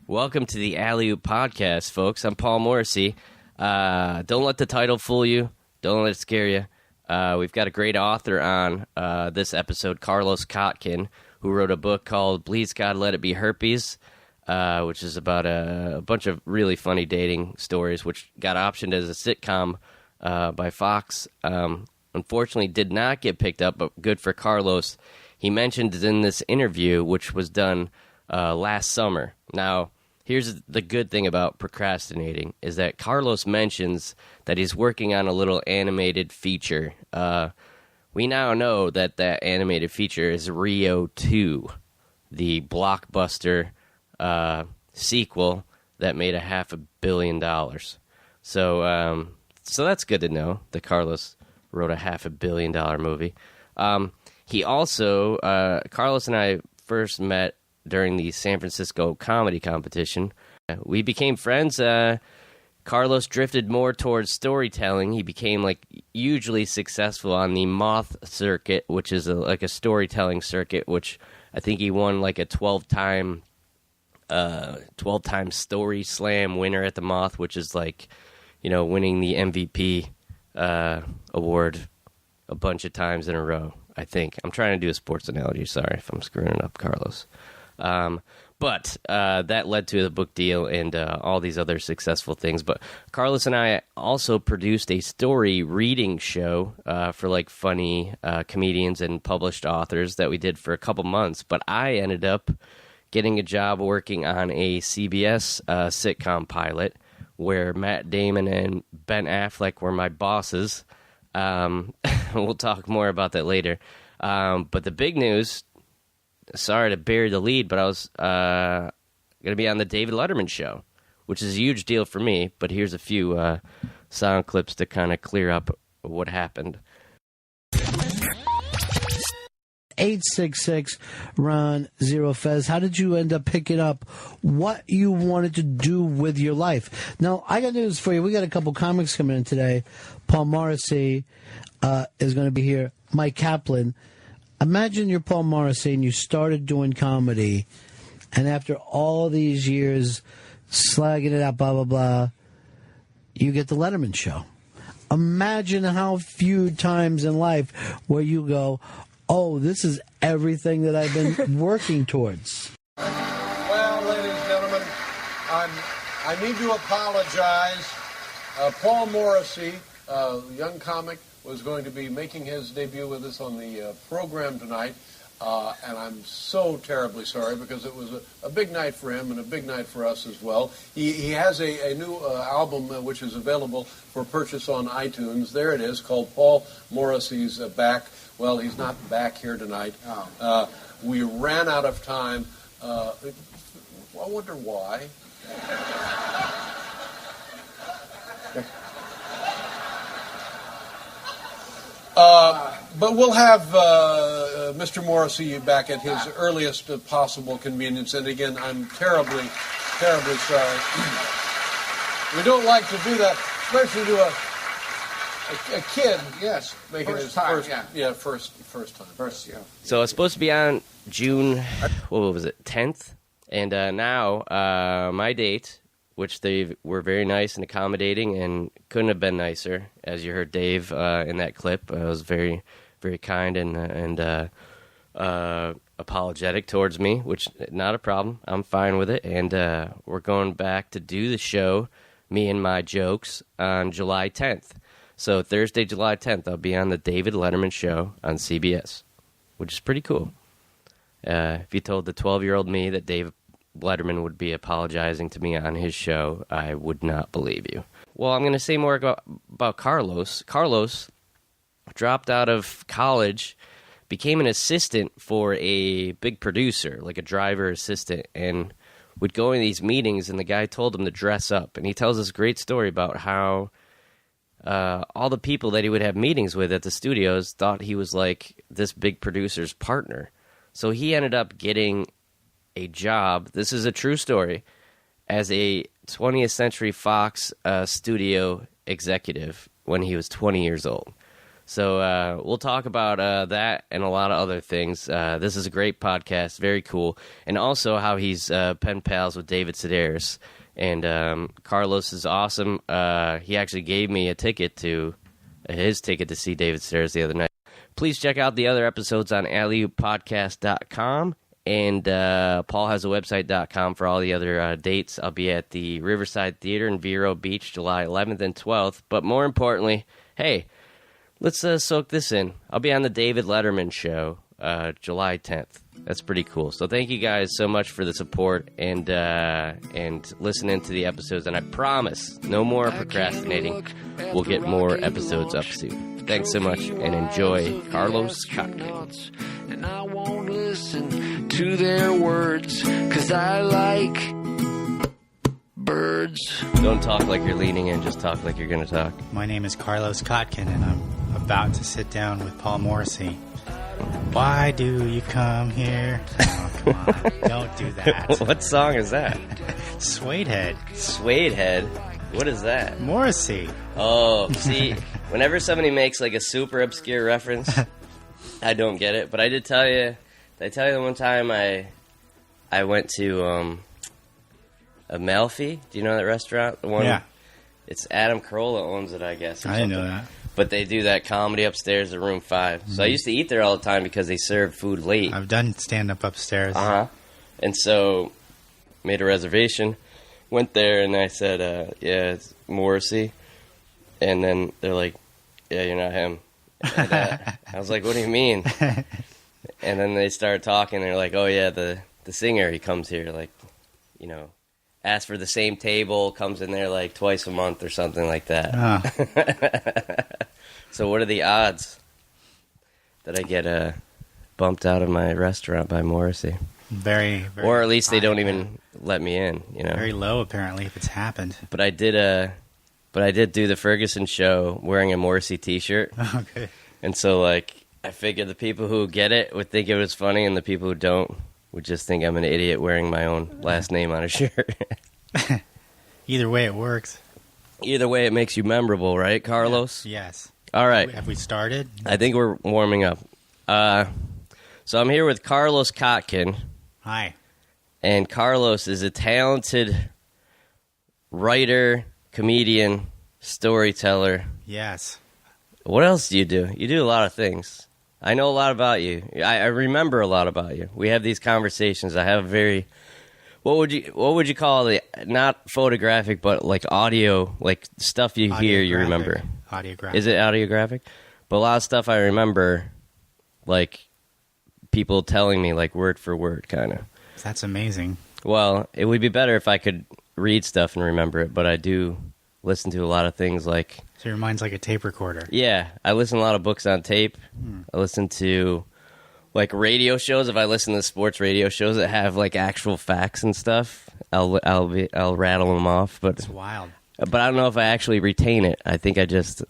Welcome to the Alley Oop Podcast, folks. I'm Paul Morrissey. Don't let the title fool you. Don't let it scare you. We've got a great author on this episode, Carlos Kotkin, who wrote a book called Please God Let It Be Herpes, which is about a bunch of really funny dating stories, which got optioned as a sitcom by Fox. Unfortunately, did not get picked up, but good for Carlos. He mentioned in this interview, which was done last summer. Now, here's the good thing about procrastinating, is that Carlos mentions that he's working on a little animated feature. We now know that that animated feature is Rio 2, the blockbuster sequel that made $500 million. So that's good to know that Carlos wrote a $500 million movie. He also, Carlos and I first met during the San Francisco comedy competition. We became friends. Carlos drifted more towards storytelling. He became hugely successful on the Moth circuit, which is a storytelling circuit, which I think he won a 12-time Storyslam winner at the Moth, which is winning the MVP award a bunch of times in a row, I think. I'm trying to do a sports analogy. Sorry if I'm screwing it up, Carlos. But that led to the book deal and all these other successful things. But Carlos and I also produced a story reading show for funny comedians and published authors that we did for a couple months. But I ended up getting a job working on a CBS sitcom pilot where Matt Damon and Ben Affleck were my bosses. We'll talk more about that later. But the big news, sorry to bury the lead, but I was going to be on the David Letterman show, which is a huge deal for me. But here's a few sound clips to kind of clear up what happened. 866-RON-0-FEZ. How did you end up picking up what you wanted to do with your life? Now, I got news for you. We got a couple comics coming in today. Paul Morrissey is going to be here. Mike Kaplan. Imagine you're Paul Morrissey and you started doing comedy, and after all these years slagging it out, blah, blah, blah, you get the Letterman show. Imagine how few times in life where you go, oh, this is everything that I've been working towards. Well, ladies and gentlemen, I need to apologize. Paul Morrissey, young comic, was going to be making his debut with us on the program tonight, and I'm so terribly sorry because it was a big night for him and a big night for us as well. He has a new album which is available for purchase on iTunes. There it is, called Paul Morrissey's Back. Well, he's not back here tonight. Oh. We ran out of time. I wonder why. But we'll have Mr. Morrissey back at his earliest possible convenience. And again, I'm terribly, terribly sorry. We don't like to do that, especially to a kid. Yes, making his first time. First time. So it's supposed to be on June, what was it, 10th? And now my date, which they were very nice and accommodating and couldn't have been nicer, as you heard Dave in that clip. Was very, very kind and apologetic towards me, which not a problem. I'm fine with it. And we're going back to do the show, me and my jokes, on July 10th. So Thursday, July 10th, I'll be on the David Letterman show on CBS, which is pretty cool. If you told the 12-year-old me that David Letterman would be apologizing to me on his show, I would not believe you. Well, I'm going to say more about Carlos. Carlos dropped out of college, became an assistant for a big producer, like a driver assistant, and would go in these meetings, and the guy told him to dress up. And he tells this great story about how all the people that he would have meetings with at the studios thought he was like this big producer's partner. So he ended up getting a job, this is a true story, as a 20th Century Fox studio executive when he was 20 years old. So we'll talk about that and a lot of other things. This is a great podcast, very cool. And also how he's pen pals with David Sedaris. And Carlos is awesome. He actually gave me his ticket to see David Sedaris the other night. Please check out the other episodes on alleyoopodcast.com. And Paul has a website.com for all the other dates. I'll be at the Riverside Theater in Vero Beach, July 11th and 12th. But more importantly, hey, let's soak this in. I'll be on the David Letterman show July 10th. That's pretty cool. So thank you guys so much for the support and listening to the episodes. And I promise, no more procrastinating. We'll get more episodes up soon. Thanks so much, and enjoy Carlos Kotkin. And I won't listen to their words, 'cause I like birds. Don't talk like you're leaning in, just talk like you're going to talk. My name is Carlos Kotkin, and I'm about to sit down with Paul Morrissey. Why do you come here? Oh, come on. Don't do that. What song is that? Suede Head. Suede Head? What is that? Morrissey. Oh, see, whenever somebody makes like a super obscure reference, I don't get it. But I did tell you the one time I went to Amalfi. Do you know that restaurant? The one, yeah. It's Adam Carolla owns it, I guess. I didn't know that. But they do that comedy upstairs at Room 5. So I used to eat there all the time because they serve food late. I've done stand-up upstairs. Uh-huh. And so made a reservation, went there, and I said, yeah, it's Morrissey. And then they're like, yeah, you're not him. And, I was like, what do you mean? And then they started talking. They're like, oh, yeah, the singer, he comes here, like, you know, asks for the same table, comes in there like twice a month or something like that. Oh. So what are the odds that I get bumped out of my restaurant by Morrissey? Very, very or at least they don't high, even let me in, you know. Very low, apparently, if it's happened. But I did do the Ferguson show wearing a Morrissey T-shirt. Okay. And so, like, I figured the people who get it would think it was funny, and the people who don't would just think I'm an idiot wearing my own last name on a shirt. Either way, it works. Either way, it makes you memorable, right, Carlos? Yes. All right. Have we started? I think we're warming up. So I'm here with Carlos Kotkin. Hi. And Carlos is a talented writer, comedian, storyteller. Yes. What else do? You do a lot of things. I know a lot about you. I remember a lot about you. We have these conversations. I have a very... What would you call it? Not photographic, but like audio, like stuff you hear, you remember. Audiographic. Is it audiographic? But a lot of stuff I remember, like people telling me, like word for word, kind of. That's amazing. Well, it would be better if I could read stuff and remember it, but I do listen to a lot of things like... So your mind's like a tape recorder. Yeah, I listen to a lot of books on tape. I listen to... like radio shows. If I listen to sports radio shows that have like actual facts and stuff, I'll rattle them off. But it's wild. But I don't know if I actually retain it. I think I just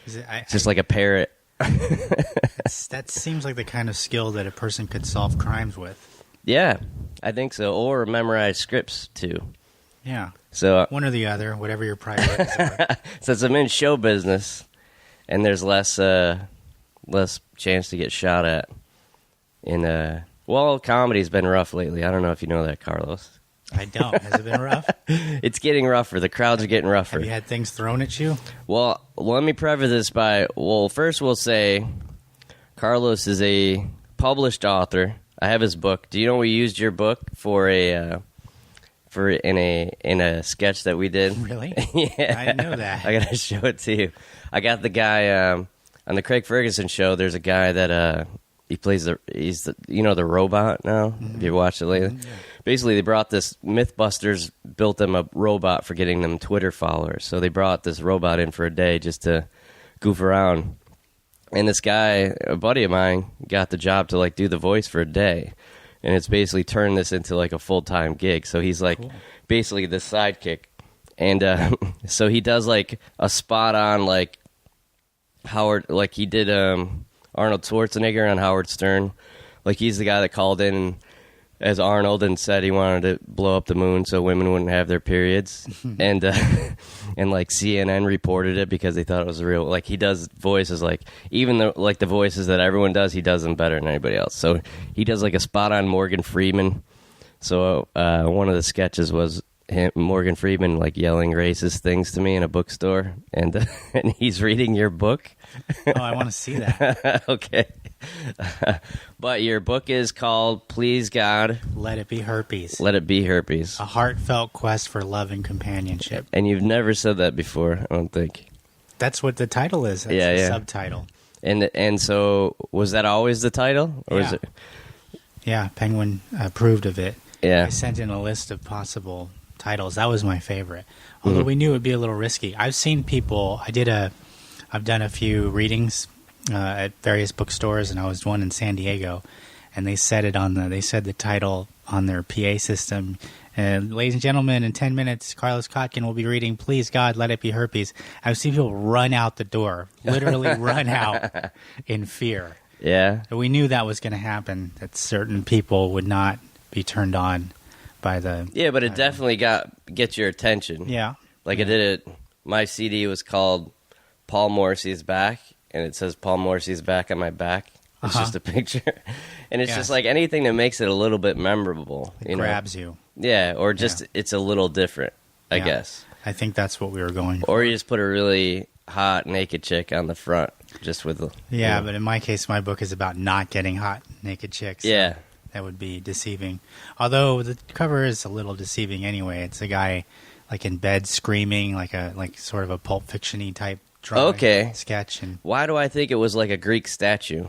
just like a parrot. That seems like the kind of skill that a person could solve crimes with. Yeah, I think so. Or memorize scripts too. Yeah. So one or the other, whatever your priorities are. Since I'm in show business, and there's less chance to get shot at. Well, comedy's been rough lately. I don't know if you know that, Carlos. I don't. Has it been rough? It's getting rougher. The crowds are getting rougher. Have you had things thrown at you? Well, let me preface this by, first we'll say Carlos is a published author. I have his book. Do you know we used your book in a sketch that we did? Really? Yeah. I didn't know that. I gotta show it to you. I got the guy on the Craig Ferguson show. There's a guy that he plays the robot now. Mm-hmm. Have you watched it lately? Mm-hmm. Yeah. Basically, they brought this Mythbusters built them a robot for getting them Twitter followers. So they brought this robot in for a day just to goof around. And this guy, a buddy of mine, got the job to like do the voice for a day, and it's basically turned this into like a full-time gig. So he's like basically the sidekick, and so he does like a spot on like Howard, like he did Arnold Schwarzenegger on Howard Stern. Like he's the guy that called in as Arnold, and said he wanted to blow up the moon so women wouldn't have their periods, and like CNN reported it because they thought it was real. Like he does voices like even the voices that everyone does, he does them better than anybody else. So he does like a spot on Morgan Freeman. So one of the sketches was Morgan Freeman like yelling racist things to me in a bookstore, and he's reading your book. Oh, I want to see that. Okay. But your book is called Please God, Let It Be Herpes. Let It Be Herpes. A heartfelt quest for love and companionship. And you've never said that before, I don't think. That's what the title is. That's the subtitle. And so was that always the title, or was it? Yeah, Penguin approved of it. Yeah. I sent in a list of possible titles. That was my favorite. Although we knew it would be a little risky. I've seen people. I've done a few readings at various bookstores, and I was one in San Diego, and they said the title on their PA system. Ladies and gentlemen, in 10 minutes, Carlos Kotkin will be reading Please God, Let It Be Herpes. I've seen people run out the door, literally run out in fear. Yeah. We knew that was going to happen, that certain people would not be turned on by the... Yeah, but it definitely gets your attention. Yeah. Like it did it. My CD was called Paul Morrissey's Back, and it says Paul Morrissey's Back on my back. It's just a picture. And it's just like anything that makes it a little bit memorable. It grabs you. Yeah, or just it's a little different, I guess. I think that's what we were going for. Or you just put a really hot naked chick on the front, just with the... Yeah, but in my case, my book is about not getting hot naked chicks. Yeah. That would be deceiving. Although the cover is a little deceiving anyway. It's a guy like in bed screaming, like sort of a Pulp Fiction-y type drawing sketch. And why do I think it was like a Greek statue?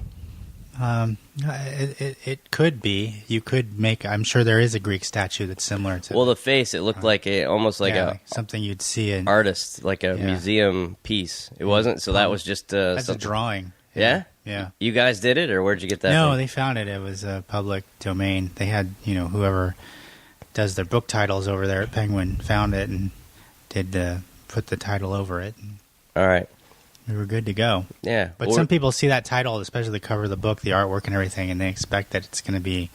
It could be. You could make. I'm sure there is a Greek statue that's similar to. Well, the face. It looked like almost like something you'd see in artist, like a museum piece. It wasn't. So that was just that's a drawing. Yeah. Yeah. You guys did it, or where'd you get that? No, from? they found it. It was a public domain. They had whoever does their book titles over there at Penguin found it and did put the title over it. All right. We were good to go. Yeah. But some people see that title, especially the cover of the book, the artwork and everything, and they expect that it's going to be,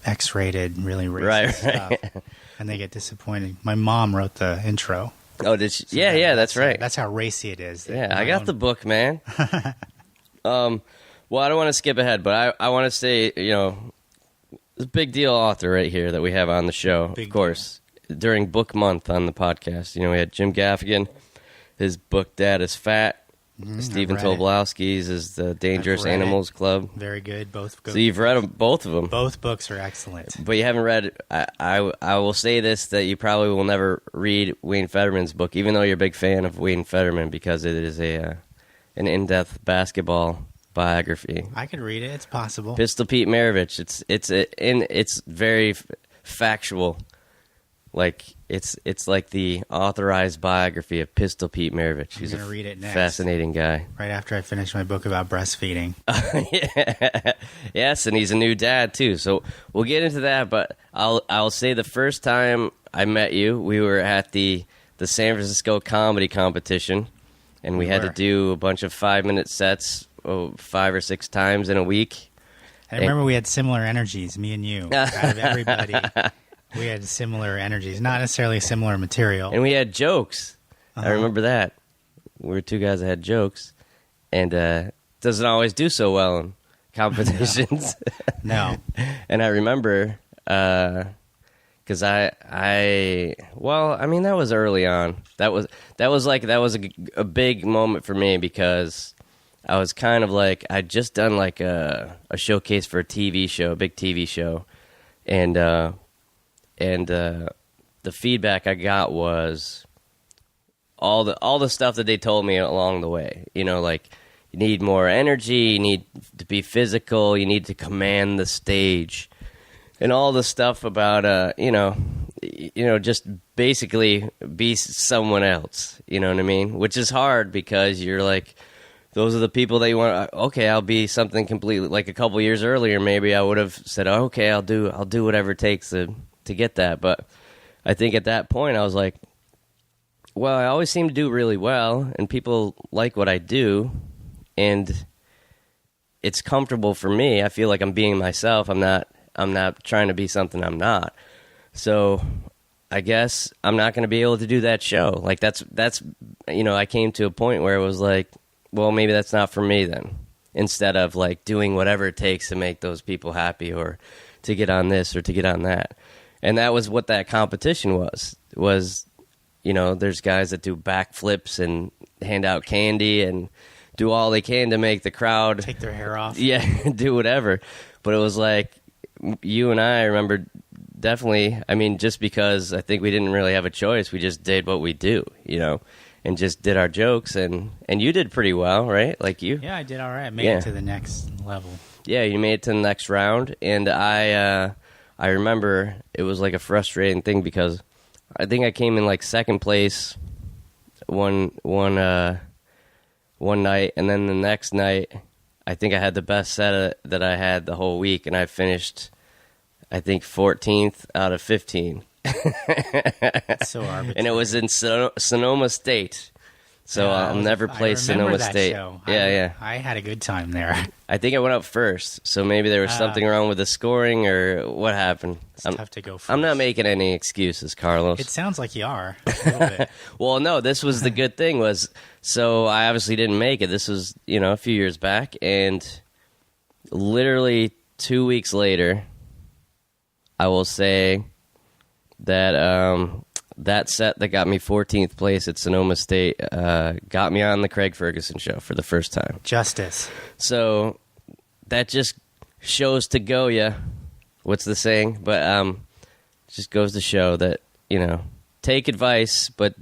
X-rated, really racist stuff. And they get disappointed. My mom wrote the intro. Oh, did she? So that's right. That's how racy it is. Yeah, I got the book, man. Well, I don't want to skip ahead, but I want to say, this a big deal author right here that we have on the show, of course, during book month on the podcast. We had Jim Gaffigan. His book, Dad is Fat. Stephen Tobolowsky's is The Dangerous Animals Club. Very good. Both good. So you've read both of them. Both books are excellent. But you haven't read, I will say this, that you probably will never read Wayne Fetterman's book, even though you're a big fan of Wayne Fetterman, because it is an in-depth basketball biography. I could read it. It's possible. Pistol Pete Maravich. It's very factual. Like it's like the authorized biography of Pistol Pete Maravich. He's I'm gonna read it next. Fascinating guy. Right after I finish my book about breastfeeding. Yeah. Yes, and he's a new dad too. So we'll get into that. But I'll say the first time I met you, we were at the San Francisco comedy competition, and we had to do a bunch of 5-minute sets 5 or 6 times in a week. I remember we had similar energies, me and you, out of everybody. We had similar energies, not necessarily similar material. And we had jokes. I remember that. We were 2 guys that had jokes. And doesn't always do so well in competitions. No. And I remember, because that was early on. That was a big moment for me, because I was kind of like, I'd just done like a showcase for a TV show, a big TV show. And the feedback I got was all the stuff that they told me along the way. Like, you need more energy, you need to be physical, you need to command the stage, and all the stuff about just basically be someone else. You know what I mean? Which is hard, because you're like, those are the people that you want. Okay, I'll be something completely. Like a couple years earlier, maybe I would have said, okay, I'll do whatever it takes to get that. But I think at that point I was like, well, I always seem to do really well, and people like what I do, and it's comfortable for me. I feel like I'm being myself. I'm not not trying to be something I'm not. So I guess I'm not going to be able to do that show. Like that's I came to a point where it was like, well, maybe that's not for me then. Instead of like doing whatever it takes to make those people happy or to get on this or to get on that. And that was what that competition was, there's guys that do backflips and hand out candy and do all they can to make the crowd take their hair off. Yeah, do whatever. But it was like you and I remember definitely, just because I think we didn't really have a choice, we just did what we do, and just did our jokes, and you did pretty well, right? Like you? Yeah, I did all right. I made it to the next level. Yeah, you made it to the next round, and I remember it was like a frustrating thing because I think I came in like second place one night, and then the next night I think I had the best set that I had the whole week, and I finished I think 14th out of 15. That's so arbitrary. And it was in Sonoma State. So I'll never play Sonoma State. Show. Yeah. I had a good time there. I think I went up first, so maybe there was something wrong with the scoring or what happened. It's tough to go first. I'm not making any excuses, Carlos. It sounds like you are a little bit. Well, no, this was the good thing was, so I obviously didn't make it. This was, a few years back, and literally 2 weeks later, I will say that that set that got me 14th place at Sonoma State got me on the Craig Ferguson show for the first time. Justice. So that just shows to go ya. What's the saying? But just goes to show that, take advice, but,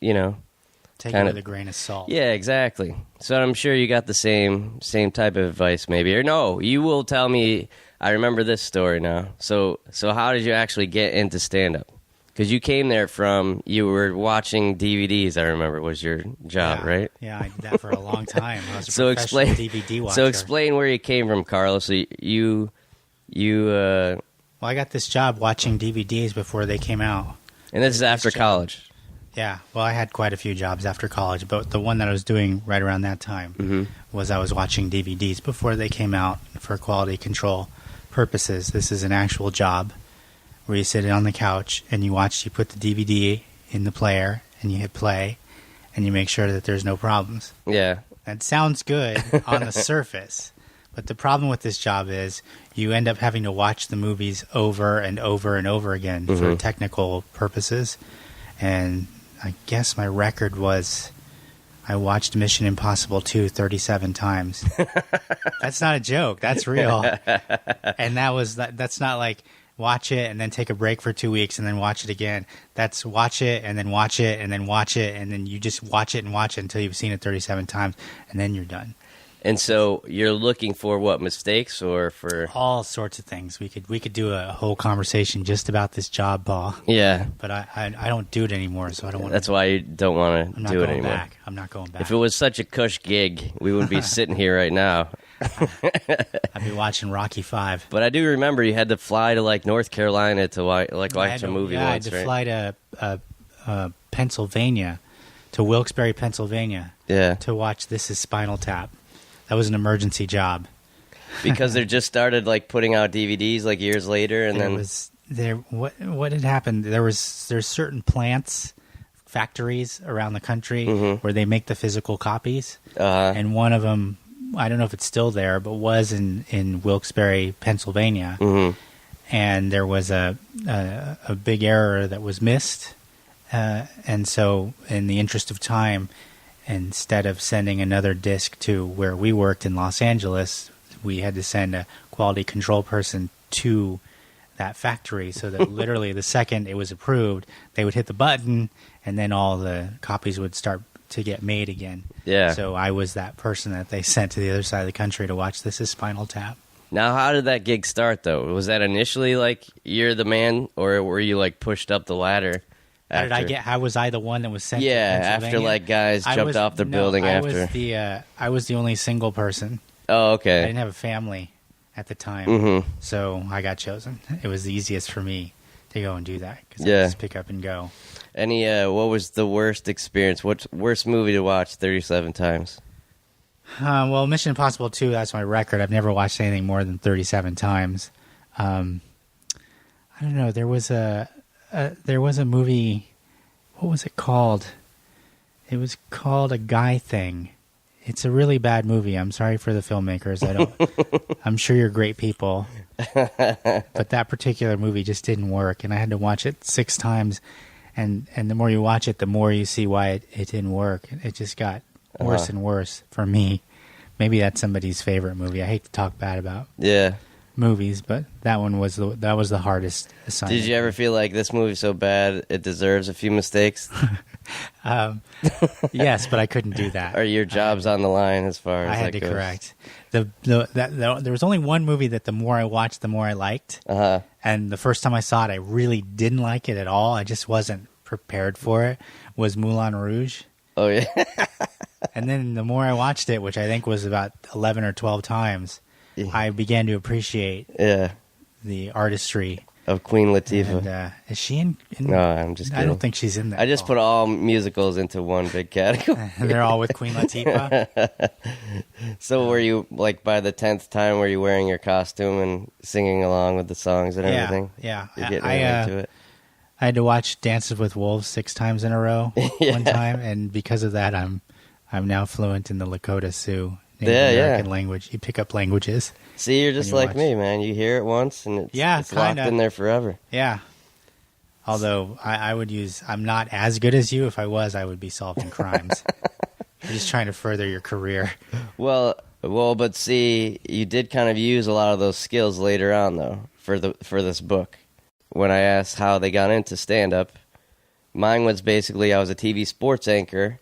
take it with a grain of salt. Yeah, exactly. So I'm sure you got the same type of advice maybe. Or no, you will tell me. I remember this story now. So how did you actually get into stand-up? Because you came there you were watching DVDs, I remember, was your job, right? Yeah, I did that for a long time. I was a professional DVD watcher. So explain where you came from, Carlos. So well, I got this job watching DVDs before they came out. And this is after college. Yeah, well, I had quite a few jobs after college, but the one that I was doing right around that time was I was watching DVDs before they came out for quality control purposes. This is an actual job where you sit on the couch and you put the DVD in the player and you hit play and you make sure that there's no problems. Yeah. That sounds good on the surface, but the problem with this job is you end up having to watch the movies over and over and over again for technical purposes. And I guess my record was I watched Mission Impossible 2 37 times. That's not a joke. That's real. And that's not like watch it and then take a break for 2 weeks and then watch it again. That's watch it and then watch it and then watch it and then you just watch it and watch it until you've seen it 37 times and then you're done. And so you're looking for what, mistakes or for all sorts of things. We could do a whole conversation just about this job, Paul. Yeah. But I don't do it anymore, so I don't want to. That's why you don't want to do it anymore. I'm not going back. If it was such a cush gig, we wouldn't be sitting here right now. I'd be watching Rocky V. But I do remember you had to fly to like North Carolina to watch a movie once, I had to fly to Pennsylvania, to Wilkes-Barre, Pennsylvania, to watch This Is Spinal Tap. That was an emergency job. Because they just started like putting out DVDs like years later, and what had happened? There's certain factories around the country where they make the physical copies, and one of them, I don't know if it's still there, but was in Wilkes-Barre, Pennsylvania, and there was a big error that was missed, and so in the interest of time, instead of sending another disc to where we worked in Los Angeles, we had to send a quality control person to that factory so that literally the second it was approved, they would hit the button and then all the copies would start to get made again. Yeah. So I was that person that they sent to the other side of the country to watch This Is Spinal Tap. Now, how did that gig start, though? Was that initially like you're the man, or were you like pushed up the ladder? How was I the one that was sent to Pennsylvania? After like guys jumped off the building after. I was the only single person. Oh, okay. I didn't have a family at the time, so I got chosen. It was the easiest for me to go and do that because I could just pick up and go. What was the worst experience? What's worst movie to watch 37 times? Well, Mission Impossible 2, that's my record. I've never watched anything more than 37 times. I don't know. There was a movie. What was it called? It was called A Guy Thing. It's a really bad movie. I'm sorry for the filmmakers. I'm sure you're great people, but that particular movie just didn't work, and I had to watch it 6 times. And the more you watch it, the more you see why it didn't work. It just got worse and worse for me. Maybe that's somebody's favorite movie. I hate to talk bad about movies, but that one was the hardest assignment. Did you ever feel like this movie's so bad it deserves a few mistakes? Yes, but I couldn't do that. Or your job's on the line as far as I had that to goes. correct. There was only one movie that the more I watched, the more I liked. And the first time I saw it, I really didn't like it at all. I just wasn't prepared for it. Was Moulin Rouge. Oh, yeah. And then the more I watched it, which I think was about 11 or 12 times, I began to appreciate the artistry of Queen Latifah. And, is she in? No, I'm just kidding. I don't think she's in that. I just put all musicals into one big category. They're all with Queen Latifah? So were you, like, by the 10th time, were you wearing your costume and singing along with the songs and everything? Yeah. You're getting into it? I had to watch Dances with Wolves 6 times in a row one time, and because of that, I'm now fluent in the Lakota Sioux Native American language. You pick up languages. See, you're just like me, man. You hear it once, and it's locked in there forever. Yeah. Although I'm not as good as you. If I was, I would be solving crimes. You're just trying to further your career. Well, but see, you did kind of use a lot of those skills later on, though, for this book. When I asked how they got into stand-up, mine was basically I was a TV sports anchor,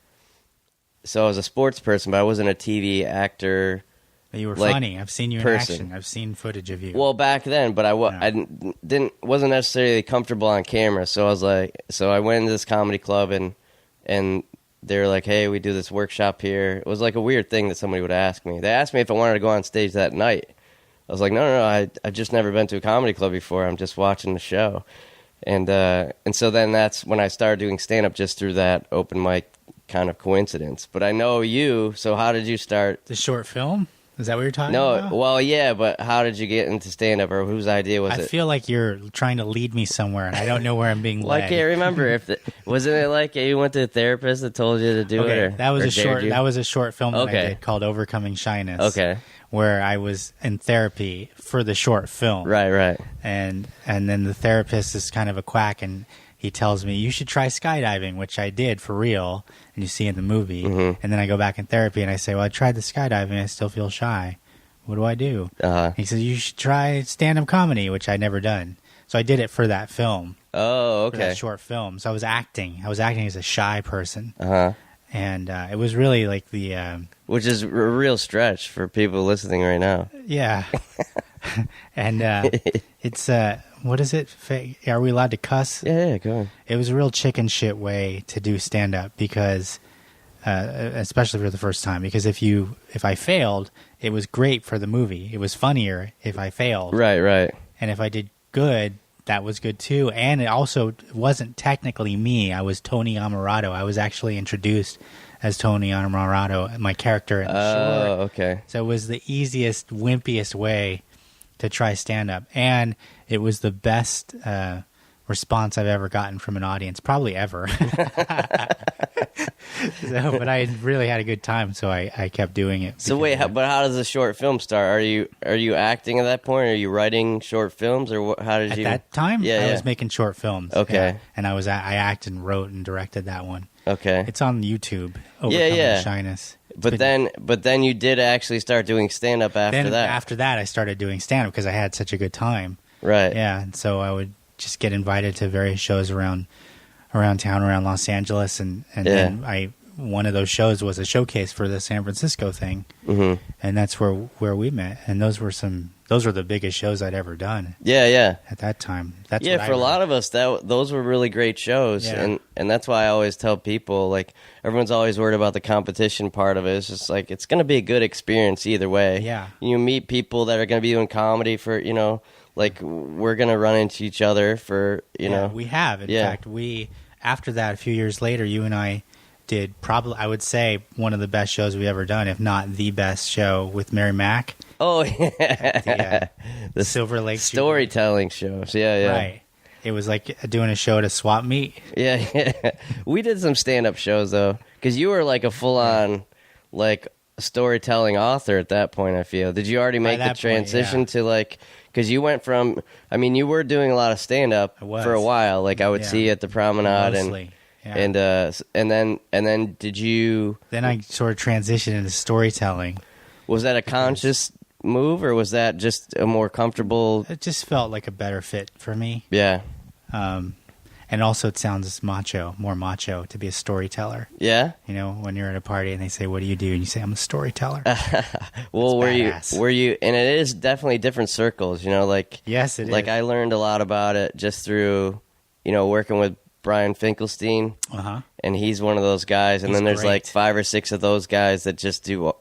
so I was a sports person, but I wasn't a TV actor. You were funny. I've seen you in action. I've seen footage of you. Well, back then, but I wasn't necessarily comfortable on camera, so I went into this comedy club, and they were like, hey, we do this workshop here. It was like a weird thing that somebody would ask me. They asked me if I wanted to go on stage that night. I was like, no, I've just never been to a comedy club before. I'm just watching the show. And so then that's when I started doing stand-up, just through that open mic kind of coincidence. But I know you, so how did you start? The short film? Is that what you're talking about? No, well, yeah, but how did you get into stand-up, or whose idea was it? I feel like you're trying to lead me somewhere, and I don't know where I'm being led. Well, I can't remember wasn't it like you went to a therapist that told you to do it? Or, that was a short film that I did called Overcoming Shyness. Okay. Where I was in therapy for the short film. Right. And then the therapist is kind of a quack, and he tells me, you should try skydiving, which I did for real, and you see in the movie. Mm-hmm. And then I go back in therapy, and I say, well, I tried the skydiving, and I still feel shy. What do I do? He says, you should try stand-up comedy, which I'd never done. So I did it for that film. Oh, okay. For that short film. So I was acting. I was acting as a shy person. Uh-huh. And it was really like the... which is a real stretch for people listening right now. Yeah. And it's... what is it? Are we allowed to cuss? Yeah, go on. It was a real chicken shit way to do stand-up because... especially for the first time, because if I failed, it was great for the movie. It was funnier if I failed. Right. And if I did good, that was good too. And it also wasn't technically me. I was Tony Amarato. I was actually introduced as Tony Amarato, my character in the short. Oh, okay. So it was the easiest, wimpiest way to try stand-up. And it was the best response I've ever gotten from an audience, probably ever. But I really had a good time, so I kept doing it. So wait, but how does the short film start? Are you acting at that point? Are you writing short films, or how did you? At that time, I was making short films. Okay, yeah. And I acted and wrote and directed that one. Okay, it's on YouTube. Overcoming Shyness. But then you did actually start doing stand up after that. After that, I started doing stand up because I had such a good time. Right. Yeah, and so I would just get invited to various shows around town, around Los Angeles, and then one of those shows was a showcase for the San Francisco thing, mm-hmm. and that's where we met. And those were the biggest shows I'd ever done. Yeah. At that time, that's for a lot of us, those were really great shows, and that's why I always tell people, like, everyone's always worried about the competition part of it. It's just like it's going to be a good experience either way. Yeah, you meet people that are going to be doing comedy for like we're going to run into each other for know. We have in fact after that a few years later, you and I did probably, I would say, one of the best shows we've ever done, if not the best show, with Mary Mack Oh, yeah. The Silver Lake storytelling shows. Yeah. Right. It was like doing a show at a swap meet. Yeah. We did some stand-up shows, though, because you were like a full-on, like, storytelling author at that point, I feel. Did you already make the transition to, like, because you went from, I mean, you were doing a lot of stand-up for a while. Like, I would see you at the Promenade. Mostly. And then did you... Then I sort of transitioned into storytelling. Was that a conscious move, or was that just a more comfortable... It just felt like a better fit for me. Yeah. And also it sounds more macho to be a storyteller. Yeah? You know, when you're at a party and they say, what do you do? And you say, I'm a storyteller. Well, were you, and it is definitely different circles, you know, like... Yes, it is. Like, I learned a lot about it just through, you know, working with Brian Finkelstein. Uh-huh. And he's one of those guys. And then there's like 5 or 6 of those guys that just do...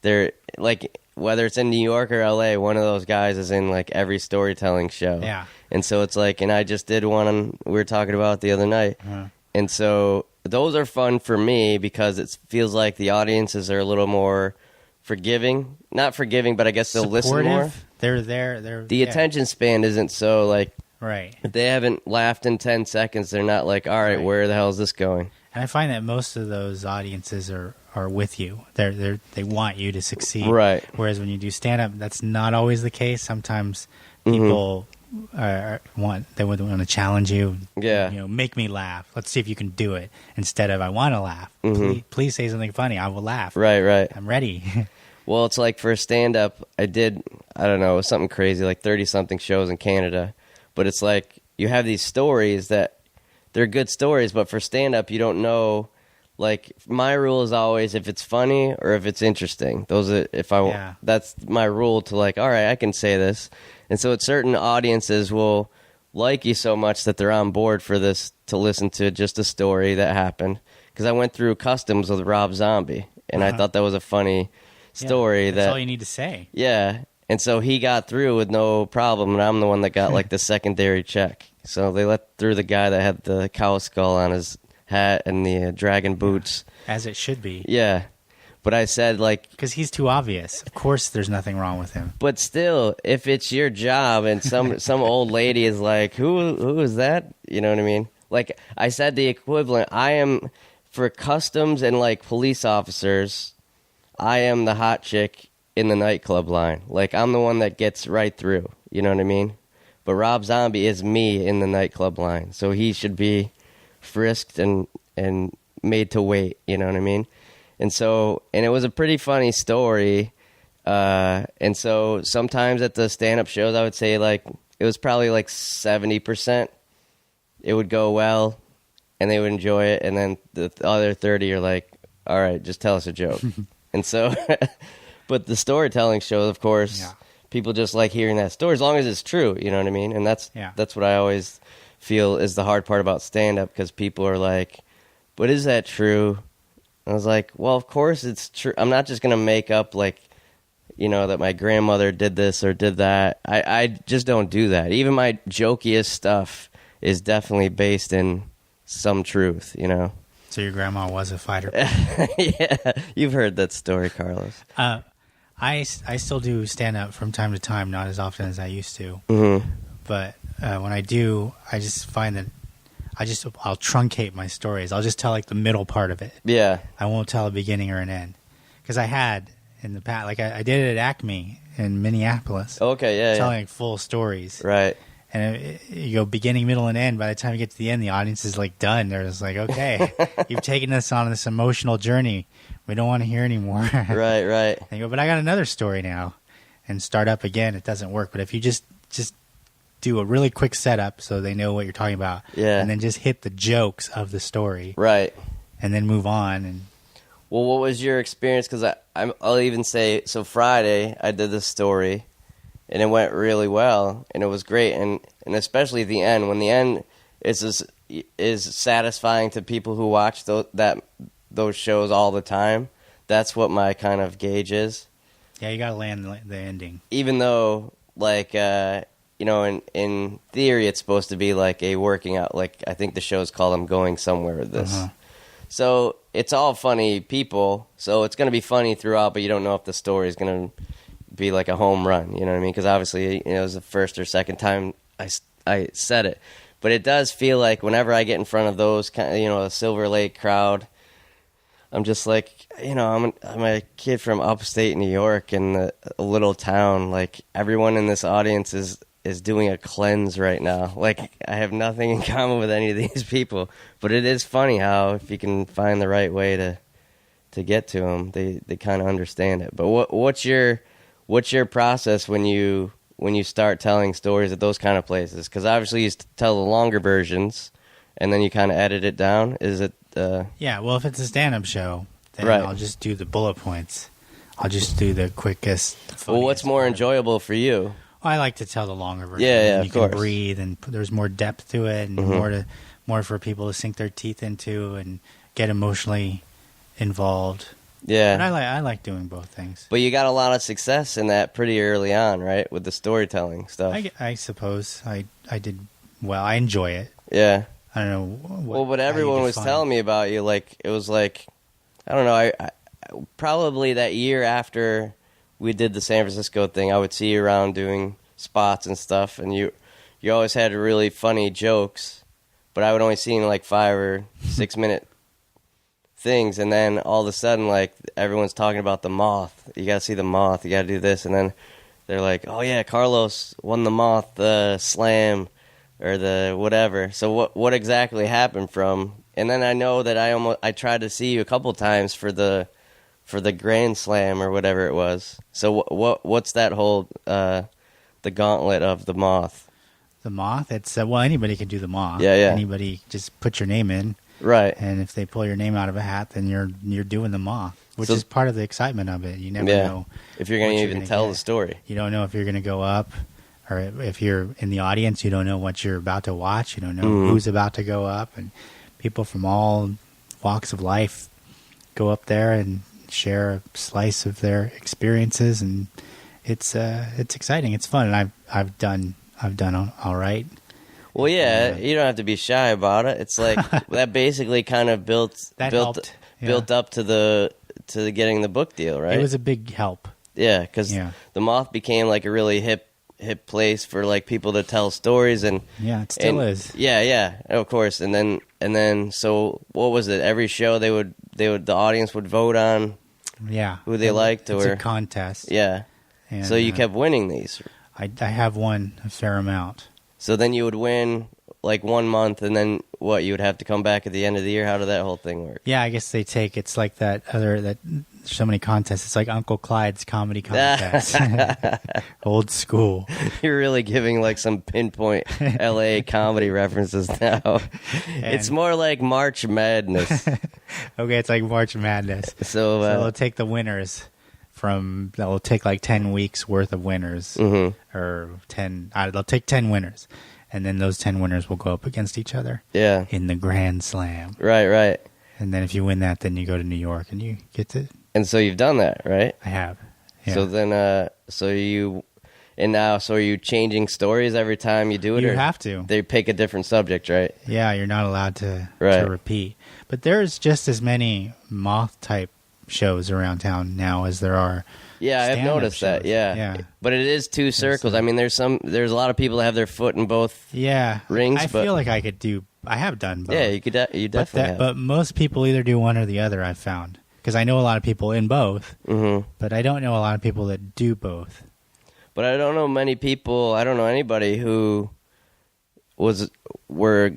They're, like, whether it's in New York or L.A., one of those guys is in, like, every storytelling show. Yeah. And so it's like, and I just did one we were talking about the other night. Uh-huh. And so those are fun for me because it feels like the audiences are a little more forgiving. Not forgiving, but I guess they'll listen more. They're there. The attention span isn't so, like... Right. If they haven't laughed in 10 seconds, they're not like, all right, where the hell is this going? And I find that most of those audiences are with you. They want you to succeed. Right. Whereas when you do stand-up, that's not always the case. Sometimes people want to challenge you. Yeah. You know, make me laugh. Let's see if you can do it. Instead of, I want to laugh. Please say something funny. I will laugh. Right. I'm ready. Well, it's like for stand-up, I don't know, it was something crazy, like 30-something shows in Canada. But it's like you have these stories that they're good stories, but for stand-up, you don't know. Like, my rule is always if it's funny or if it's interesting. That's my rule to, like, all right, I can say this. And so certain audiences will like you so much that they're on board for this to listen to just a story that happened. Because I went through Customs with Rob Zombie, and I thought that was a funny story. That's all you need to say. Yeah. And so he got through with no problem, and I'm the one that got, like, the secondary check. So they let through the guy that had the cow skull on his hat and the dragon boots. As it should be. Yeah. But I said, like... Because he's too obvious. Of course there's nothing wrong with him. But still, if it's your job and some old lady is like, who is that? You know what I mean? Like, I said the equivalent. I am, for customs and, like, police officers, I am the hot chick in the nightclub line. Like, I'm the one that gets right through. You know what I mean? But Rob Zombie is me in the nightclub line. So he should be frisked and made to wait. You know what I mean? And it was a pretty funny story. And so sometimes at the stand-up shows, I would say, like, it was probably like 70%. It would go well, and they would enjoy it. And then the other 30 are like, all right, just tell us a joke. And so... But the storytelling show, of course, people just like hearing that story, as long as it's true, you know what I mean? And that's what I always feel is the hard part about stand-up, because people are like, but is that true? And I was like, well, of course it's true. I'm not just going to make up, like, you know, that my grandmother did this or did that. I just don't do that. Even my jokiest stuff is definitely based in some truth, you know? So your grandma was a fighter. Yeah, you've heard that story, Carlos. I still do stand-up from time to time, not as often as I used to. Mm-hmm. But when I do, I just find that I'll truncate my stories. I'll just tell, like, the middle part of it. Yeah. I won't tell a beginning or an end. Because I had in the past, like I did it at Acme in Minneapolis. Okay, yeah, telling like, full stories. Right. And you go beginning, middle, and end. By the time you get to the end, the audience is, like, done. They're just like, okay, you've taken us on this emotional journey. We don't want to hear anymore. Right. And you go, but I got another story now. And start up again. It doesn't work. But if you just do a really quick setup so they know what you're talking about. Yeah. And then just hit the jokes of the story. Right. And then move on. And well, what was your experience? Because I'll even say, so Friday I did this story. And it went really well, and it was great, and especially the end. When the end is satisfying to people who watch those shows all the time, that's what my kind of gauge is. Yeah, you gotta land the ending. Even though, like, you know, in theory, it's supposed to be like a working out. Like, I think the show's called "I'm Going Somewhere" with this. Uh-huh. So it's all funny people. So it's gonna be funny throughout, but you don't know if the story is gonna be like a home run. You know what I mean? Because obviously, it was the first or second time I said it, but it does feel like whenever I get in front of those kind of, a Silver Lake crowd, I'm just like, I'm a kid from upstate New York in a little town. Like, everyone in this audience is doing a cleanse right now. Like, I have nothing in common with any of these people, but it is funny how if you can find the right way to get to them, they kind of understand it. But what's your process when you start telling stories at those kind of places? Because obviously you tell the longer versions, and then you kind of edit it down. Is it? Yeah. Well, if it's a stand-up show, then right. I'll just do the bullet points. I'll just do the quickest. Well, what's more enjoyable for you? I like to tell the longer version. Yeah, you of course. Can breathe, and there's more depth to it, and more for people to sink their teeth into and get emotionally involved. Yeah, but I like doing both things. But you got a lot of success in that pretty early on, right? With the storytelling stuff. I suppose I did well. I enjoy it. Yeah. I don't know. But everyone was telling me about you. Like, it was like, I don't know. I probably that year after we did the San Francisco thing, I would see you around doing spots and stuff, and you always had really funny jokes, but I would only see like 5 or 6 minute things, and then all of a sudden, like, everyone's talking about the Moth. You got to see the Moth. You got to do this, and then they're like, "Oh yeah, Carlos won the Moth Slam or the whatever." So what exactly happened from? And then I know that I tried to see you a couple times for the Grand Slam or whatever it was. So what's that whole the gauntlet of the Moth? The Moth? It's anybody can do the Moth. Yeah. Anybody, just put your name in. Right. And if they pull your name out of a hat, then you're doing the Moth, which is part of the excitement of it. You never know if you're going to even tell the story. You don't know if you're going to go up, or if you're in the audience, you don't know what you're about to watch. You don't know who's about to go up, and people from all walks of life go up there and share a slice of their experiences, and it's exciting. It's fun, and I've done all right. Well, yeah, you don't have to be shy about it. It's like that basically kind of built up to the getting the book deal, right? It was a big help. Yeah, because the Moth became like a really hip place for like people to tell stories, and it still is. Yeah, of course. And then so what was it? Every show the audience would vote on who they liked, it's or a contest. Yeah, and so you kept winning these. I have won a fair amount. So then you would win like 1 month, and then what? You would have to come back at the end of the year. How did that whole thing work? Yeah, I guess it's like that so many contests. It's like Uncle Clyde's comedy contest. Old school. You're really giving like some pinpoint LA comedy references now. It's more like March Madness. Okay, it's like March Madness. So they'll take the winners they'll take like 10 weeks worth of winners, or 10. They'll take 10 winners, and then those 10 winners will go up against each other. Yeah, in the Grand Slam. Right. And then if you win that, then you go to New York and you get to. And so you've done that, right? I have. Yeah. So then, are you changing stories every time you do it? You or have to. They pick a different subject, right? Yeah, you're not allowed to repeat. But there's just as many Moth type shows around town now as there are. Yeah, I've noticed that. Yeah, but it is two circles. I mean, there's a lot of people that have their foot in both. Rings. I feel like I have done both. Yeah, you definitely have. But most people either do one or the other. I've found, because I know a lot of people in both, but I don't know a lot of people that do both. But I don't know many people. I don't know anybody who were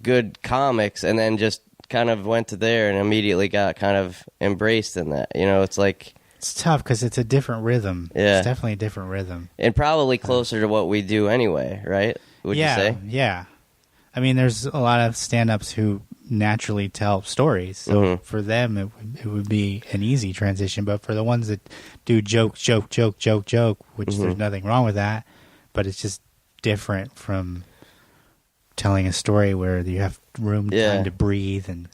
good comics and then just kind of went to there and immediately got kind of embraced in that. It's like it's tough because it's a different rhythm. Yeah, it's definitely a different rhythm, and probably closer to what we do anyway, right? Would you say? Yeah. I mean, there's a lot of stand-ups who naturally tell stories, so for them it would be an easy transition. But for the ones that do joke, which there's nothing wrong with that, but it's just different from telling a story where you have time to breathe, and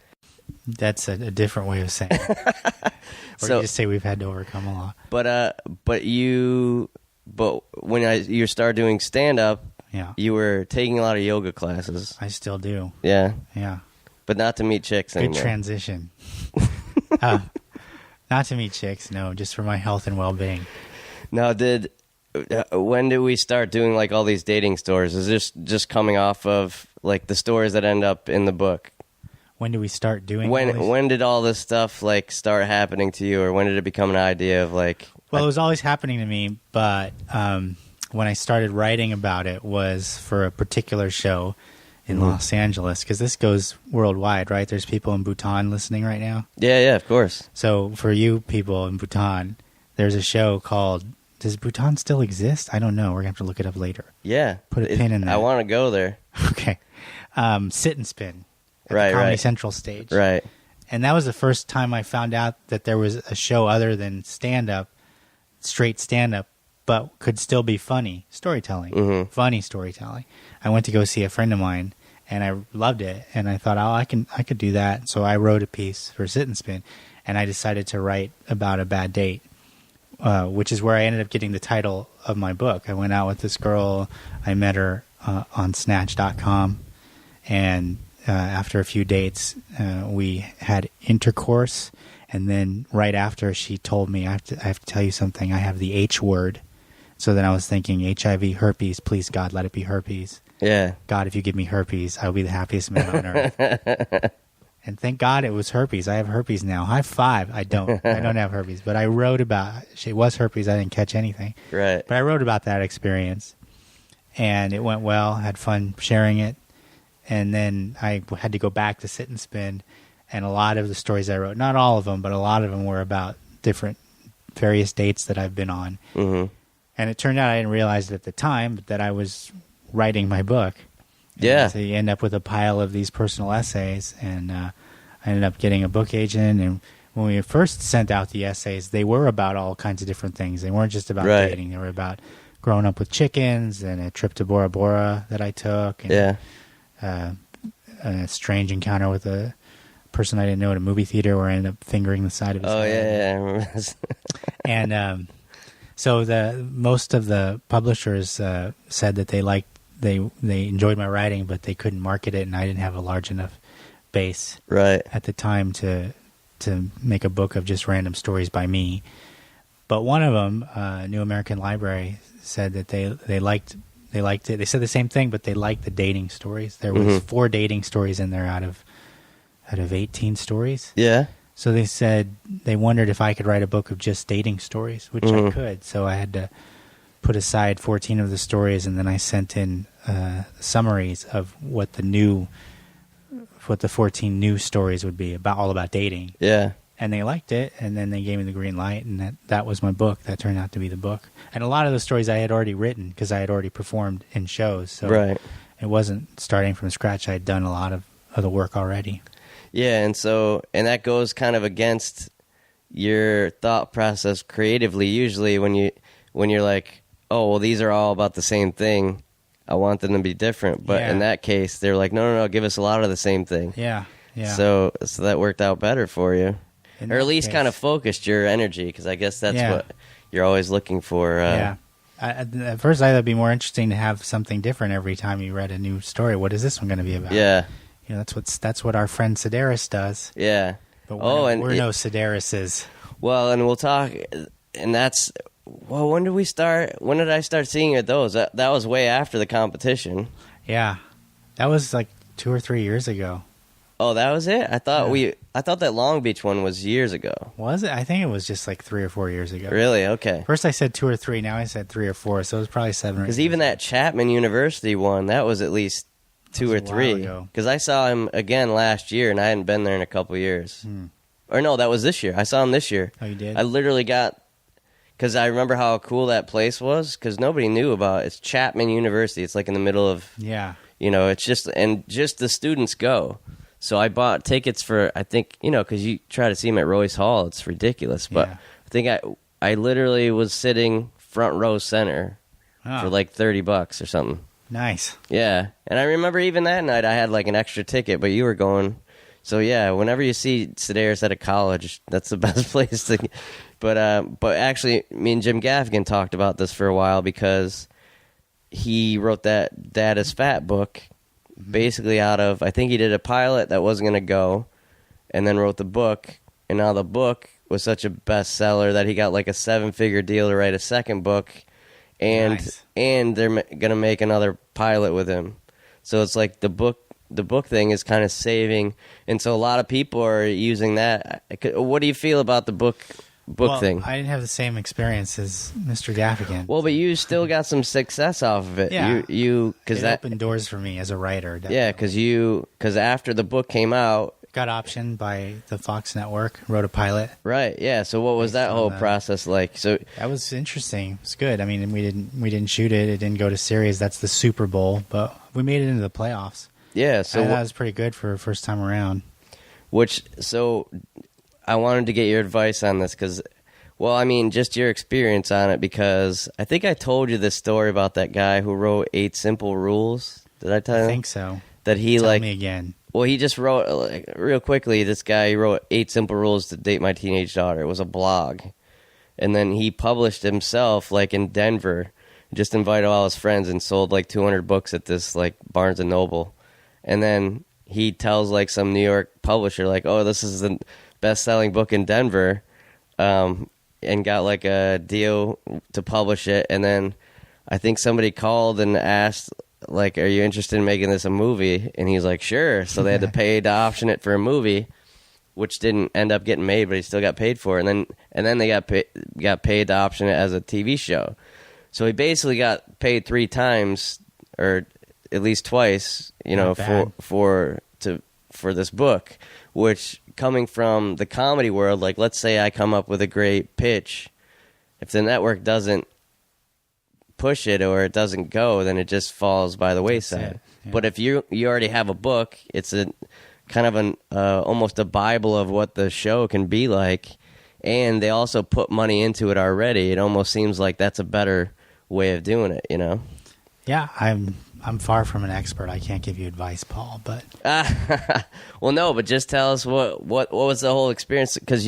that's a different way of saying it. Or you just say we've had to overcome a lot. But when you start doing stand-up, yeah, you were taking a lot of yoga classes. I still do. Yeah. Yeah. But not to meet chicks anymore. Good transition. Not to meet chicks, no, just for my health and well-being. Now, when did we start doing like all these dating stories? Is this just coming off of like the stories that end up in the book? When did we start doing all these? When did all this stuff like start happening to you, or when did it become an idea of like? Well, it was always happening to me, but when I started writing about it was for a particular show in Los Angeles, because this goes worldwide, right? There's people in Bhutan listening right now. Yeah, of course. So for you people in Bhutan, there's a show called, does Bhutan still exist? I don't know. We're going to have to look it up later. Yeah. Put a pin in that. I want to go there. Okay. Sit and Spin at Right, the Comedy right. Central stage. Right. And that was the first time I found out that there was a show other than stand-up, straight stand-up, but could still be funny storytelling, funny storytelling. I went to go see a friend of mine, and I loved it, and I thought, I could do that. So I wrote a piece for Sit and Spin, and I decided to write about a bad date, which is where I ended up getting the title of my book. I went out with this girl. I met her on Snatch.com, and after a few dates, we had intercourse, and then right after she told me, I have to tell you something, I have the H word. So then I was thinking, HIV, herpes, please God, let it be herpes. Yeah. God, if you give me herpes, I will be the happiest man on earth. And thank God it was herpes. I have herpes now. High five. I don't have herpes, but I wrote about it. It was herpes. I didn't catch anything. Right. But I wrote about that experience, and it went well. Had fun sharing it. And then I had to go back to Sit and Spin, and a lot of the stories I wrote, not all of them, but a lot of them were about various dates that I've been on. Mm-hmm. And it turned out, I didn't realize it at the time, but that I was writing my book. Yeah. And so you end up with a pile of these personal essays, and I ended up getting a book agent. And when we first sent out the essays, they were about all kinds of different things. They weren't just about dating. They were about growing up with chickens and a trip to Bora Bora that I took. And, a strange encounter with a person I didn't know at a movie theater where I ended up fingering the side of his head. I remember this. And so most of the publishers said that they enjoyed my writing, but they couldn't market it, and I didn't have a large enough base at the time to make a book of just random stories by me. But one of them, New American Library, said that they liked it. They said the same thing, but they liked the dating stories. There was 4 dating stories in there out of 18 stories. Yeah. So they said they wondered if I could write a book of just dating stories, which I could. So I had to put aside 14 of the stories, and then I sent in summaries of what the 14 new stories would be all about dating. Yeah. And they liked it, and then they gave me the green light, and that was my book. That turned out to be the book. And a lot of the stories I had already written because I had already performed in shows. So it wasn't starting from scratch. I had done a lot of the work already. Yeah, and that goes kind of against your thought process creatively. Usually when you're like, oh, well, these are all about the same thing, I want them to be different. But in that case, they're like, no, give us a lot of the same thing. Yeah. So that worked out better for you. Or at least kind of focused your energy, because I guess that's what you're always looking for. At first, I thought it'd be more interesting to have something different every time you read a new story. What is this one going to be about? Yeah. That's what our friend Sedaris does. Yeah. But we're no Sedarises. Well, and we'll talk, and that's, when did we start? When did I start seeing it? That was way after the competition. Yeah. That was like 2 or 3 years ago. Oh, that was it? I thought that Long Beach one was years ago. Was it? I think it was just like 3 or 4 years ago. Really? Okay. First I said 2 or 3, now I said 3 or 4, so it was probably 7 or 8. Because even that Chapman University one, that was at least 2 or 3. Because I saw him again last year, and I hadn't been there in a couple of years. Or no, that was this year. I saw him this year. Oh, you did? I literally because I remember how cool that place was, because nobody knew about it. It's Chapman University. It's like in the middle of, it's just the students go. So I bought tickets for, I think, because you try to see him at Royce Hall, it's ridiculous. But I think I literally was sitting front row center for like $30 or something. Nice. Yeah. And I remember even that night I had like an extra ticket, but you were going. So yeah, whenever you see Sedaris at a college, that's the best place to. But actually, me and Jim Gaffigan talked about this for a while, because he wrote that Dad is Fat book basically out of, I think he did a pilot that wasn't going to go, and then wrote the book, and now the book was such a bestseller that he got like a 7-figure deal to write a second book, and they're gonna make another pilot with him. So it's like the book thing is kind of saving, and so a lot of people are using that. What do you feel about the book thing? I didn't have the same experience as Mr. Gaffigan. Well, but you still got some success off of it. Yeah, because that opened doors for me as a writer. Definitely. Yeah, because after the book came out, got optioned by the Fox Network, wrote a pilot. Right. Yeah. So what was that whole process like? So that was interesting. It was good. I mean, we didn't shoot it. It didn't go to series. That's the Super Bowl, but we made it into the playoffs. Yeah. So that was pretty good for a first time around. So I wanted to get your advice on this because, well, I mean, just your experience on it, because I think I told you this story about that guy who wrote 8 Simple Rules. Did I tell you? I think so. That he Tell me again. Well, he just wrote, like, real quickly, this guy, he wrote 8 Simple Rules to Date My Teenage Daughter. It was a blog. And then he published himself, like, in Denver, just invited all his friends and sold, like, 200 books at this, like, Barnes & Noble. And then he tells, like, some New York publisher, like, oh, this is the best-selling book in Denver, and got, like, a deal to publish it. And then I think somebody called and asked, like, are you interested in making this a movie? And he's like, sure. So they had to pay to option it for a movie, which didn't end up getting made, but he still got paid for it. And then they got paid to option it as a TV show. So he basically got paid 3 times, or at least twice, for this book. Which, coming from the comedy world, like, let's say I come up with a great pitch, if the network doesn't push it or it doesn't go, then it just falls by the wayside. Yeah. But if you already have a book, it's a kind of an almost a bible of what the show can be like, and they also put money into it already. It almost seems like that's a better way of doing it, Yeah, I'm far from an expert. I can't give you advice, Paul, but well, no, but just tell us what was the whole experience, because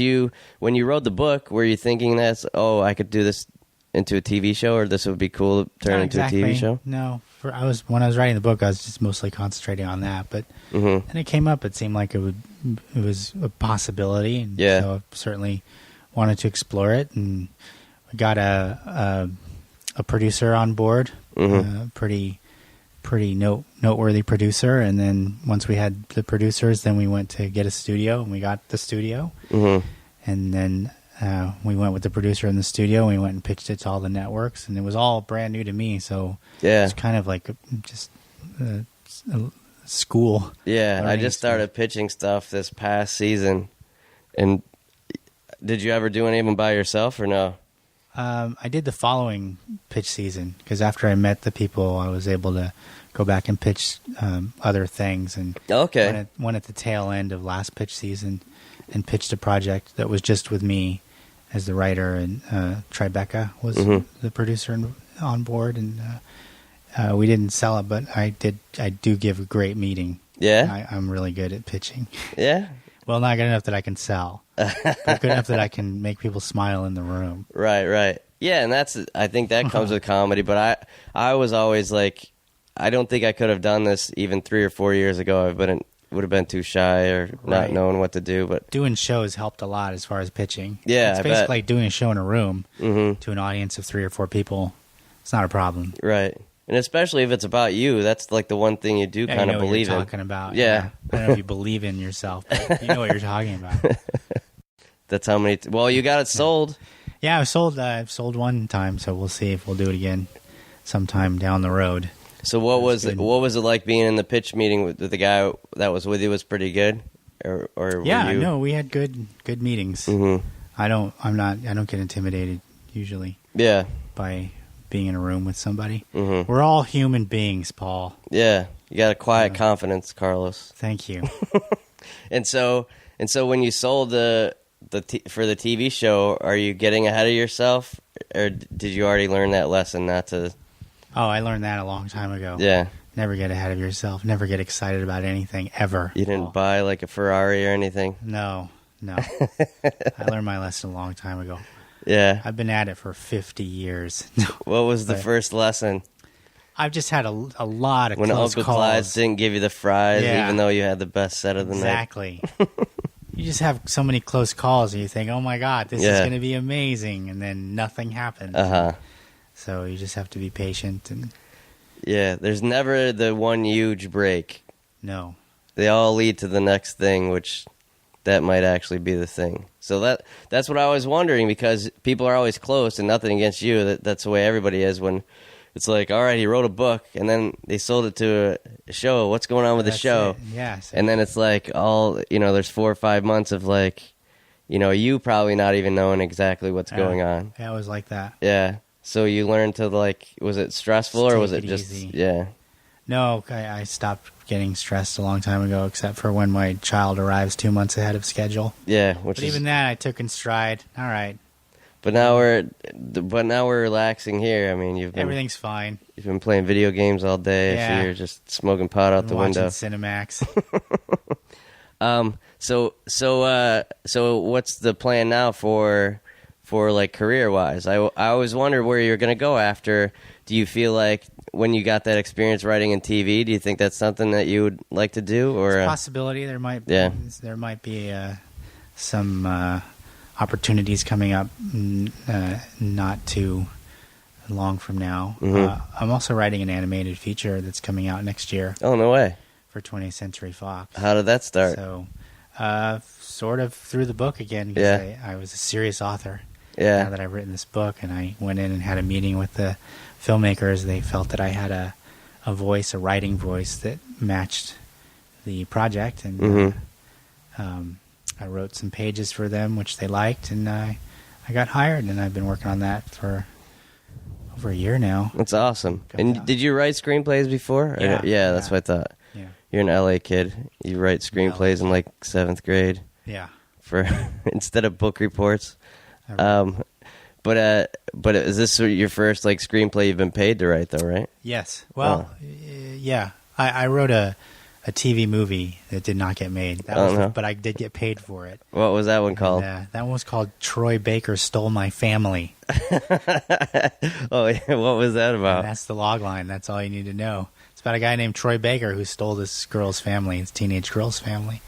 when you wrote the book, were you thinking I could do this into a TV show, or this would be cool to turn into a TV show? No, when I was writing the book, I was just mostly concentrating on that. But then it came up. It seemed like it was a possibility, and so I certainly wanted to explore it. And we got a producer on board, pretty noteworthy producer. And then once we had the producers, then we went to get a studio, and we got the studio, and then. We went with the producer in the studio, and we went and pitched it to all the networks, and it was all brand new to me, so it's kind of like just a school. Yeah, I just started pitching stuff this past season. And did you ever do any of them by yourself, or no? I did the following pitch season, because after I met the people, I was able to go back and pitch other things, and went at the tail end of last pitch season and pitched a project that was just with me as the writer, and Tribeca was the producer on board, and we didn't sell it, but I do give a great meeting. Yeah? I'm really good at pitching. Yeah? Well, not good enough that I can sell, but good enough that I can make people smile in the room. Right. Yeah, and I think that comes with comedy, but I was always like, I don't think I could have done this even 3 or 4 years ago. Would have been too shy or not knowing what to do. But doing shows helped a lot as far as pitching. Yeah, it's basically like doing a show in a room to an audience of 3 or 4 people. It's not a problem, right? And especially if it's about you, that's like the one thing you do kind of believe what you're in. Talking about, yeah. I don't know if you believe in yourself, but you know what you're talking about. That's how many. Well, you got it sold. Yeah, I've sold one time, so we'll see if we'll do it again sometime down the road. So what was it like being in the pitch meeting with the guy that was with you? Was pretty good, or no, we had good meetings. I don't get intimidated usually. Yeah, by being in a room with somebody. We're all human beings, Paul. Yeah, you got a quiet confidence, Carlos. Thank you. and so when you sold for the TV show, are you getting ahead of yourself, or did you already learn that lesson not to? Oh, I learned that a long time ago. Yeah. Never get ahead of yourself. Never get excited about anything, ever. You didn't buy like a Ferrari or anything? No. I learned my lesson a long time ago. Yeah. I've been at it for 50 years. What was the first lesson? I've just had a lot of when close Uncle calls. Clyde's didn't give you the fries, even though you had the best set of the night. Exactly. you just have so many close calls, and you think, "Oh my God, this is going to be amazing," and then nothing happens. So you just have to be patient and. Yeah, there's never the one huge break. No. They all lead to the next thing, which that might actually be the thing. So that's what I was wondering, because people are always close, and nothing against you. That's the way everybody is when it's like, all right, he wrote a book, and then they sold it to a show. What's going on with the show? Yes. And then it's like there's 4 or 5 months of like, you probably not even knowing exactly what's going on. Yeah, it was like that. Yeah. So you learned to was it stressful or was it just easy. Yeah? No, I stopped getting stressed a long time ago, except for when my child arrives 2 months ahead of schedule. Yeah, but even that I took in stride. All right. But now we're relaxing here. I mean, everything's fine. You've been playing video games all day. Yeah. So you're just smoking pot out the window. Watching Cinemax. So what's the plan now for like career-wise? I always wondered where you're going to go after. Do you feel like when you got that experience writing in TV, do you think that's something that you would like to do? Or it's a possibility. There might be some opportunities coming up not too long from now. Mm-hmm. I'm also writing an animated feature that's coming out next year. Oh, no way. For 20th Century Fox. How did that start? So, sort of through the book again. Yeah. I was a serious author. Yeah. Now that I've written this book, and I went in and had a meeting with the filmmakers, they felt that I had a writing voice that matched the project, and I wrote some pages for them, which they liked, and I got hired, and I've been working on that for over a year now. That's awesome. And did you write screenplays before? Yeah. That's what I thought. Yeah. You're an LA kid. You write screenplays in like 7th grade. Yeah. For instead of book reports. But is this your first like screenplay you've been paid to write though, right? Yes. Well, yeah. I wrote a TV movie that did not get made. But I did get paid for it. What was that one called? That one was called Troy Baker Stole My Family. Oh, yeah. What was that about? And that's the log line. That's all you need to know. It's about a guy named Troy Baker who stole this girl's family, his teenage girl's family.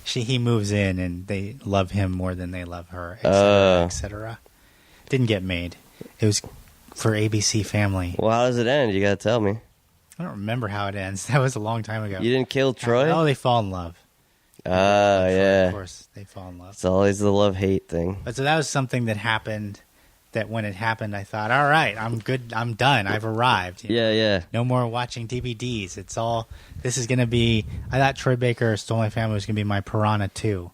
He moves in, and they love him more than they love her, etc., etc. Didn't get made. It was for ABC Family. Well, how does it end? You got to tell me. I don't remember how it ends. That was a long time ago. You didn't kill Troy? Oh, they fall in love. Yeah. Of course, they fall in love. It's always the love-hate thing. But so that was something that happened, that when it happened, I thought, all right, I'm good. I'm done. I've arrived. Yeah. No more watching DVDs. This is going to be, I thought Troy Baker Stole My Family was going to be my Piranha 2.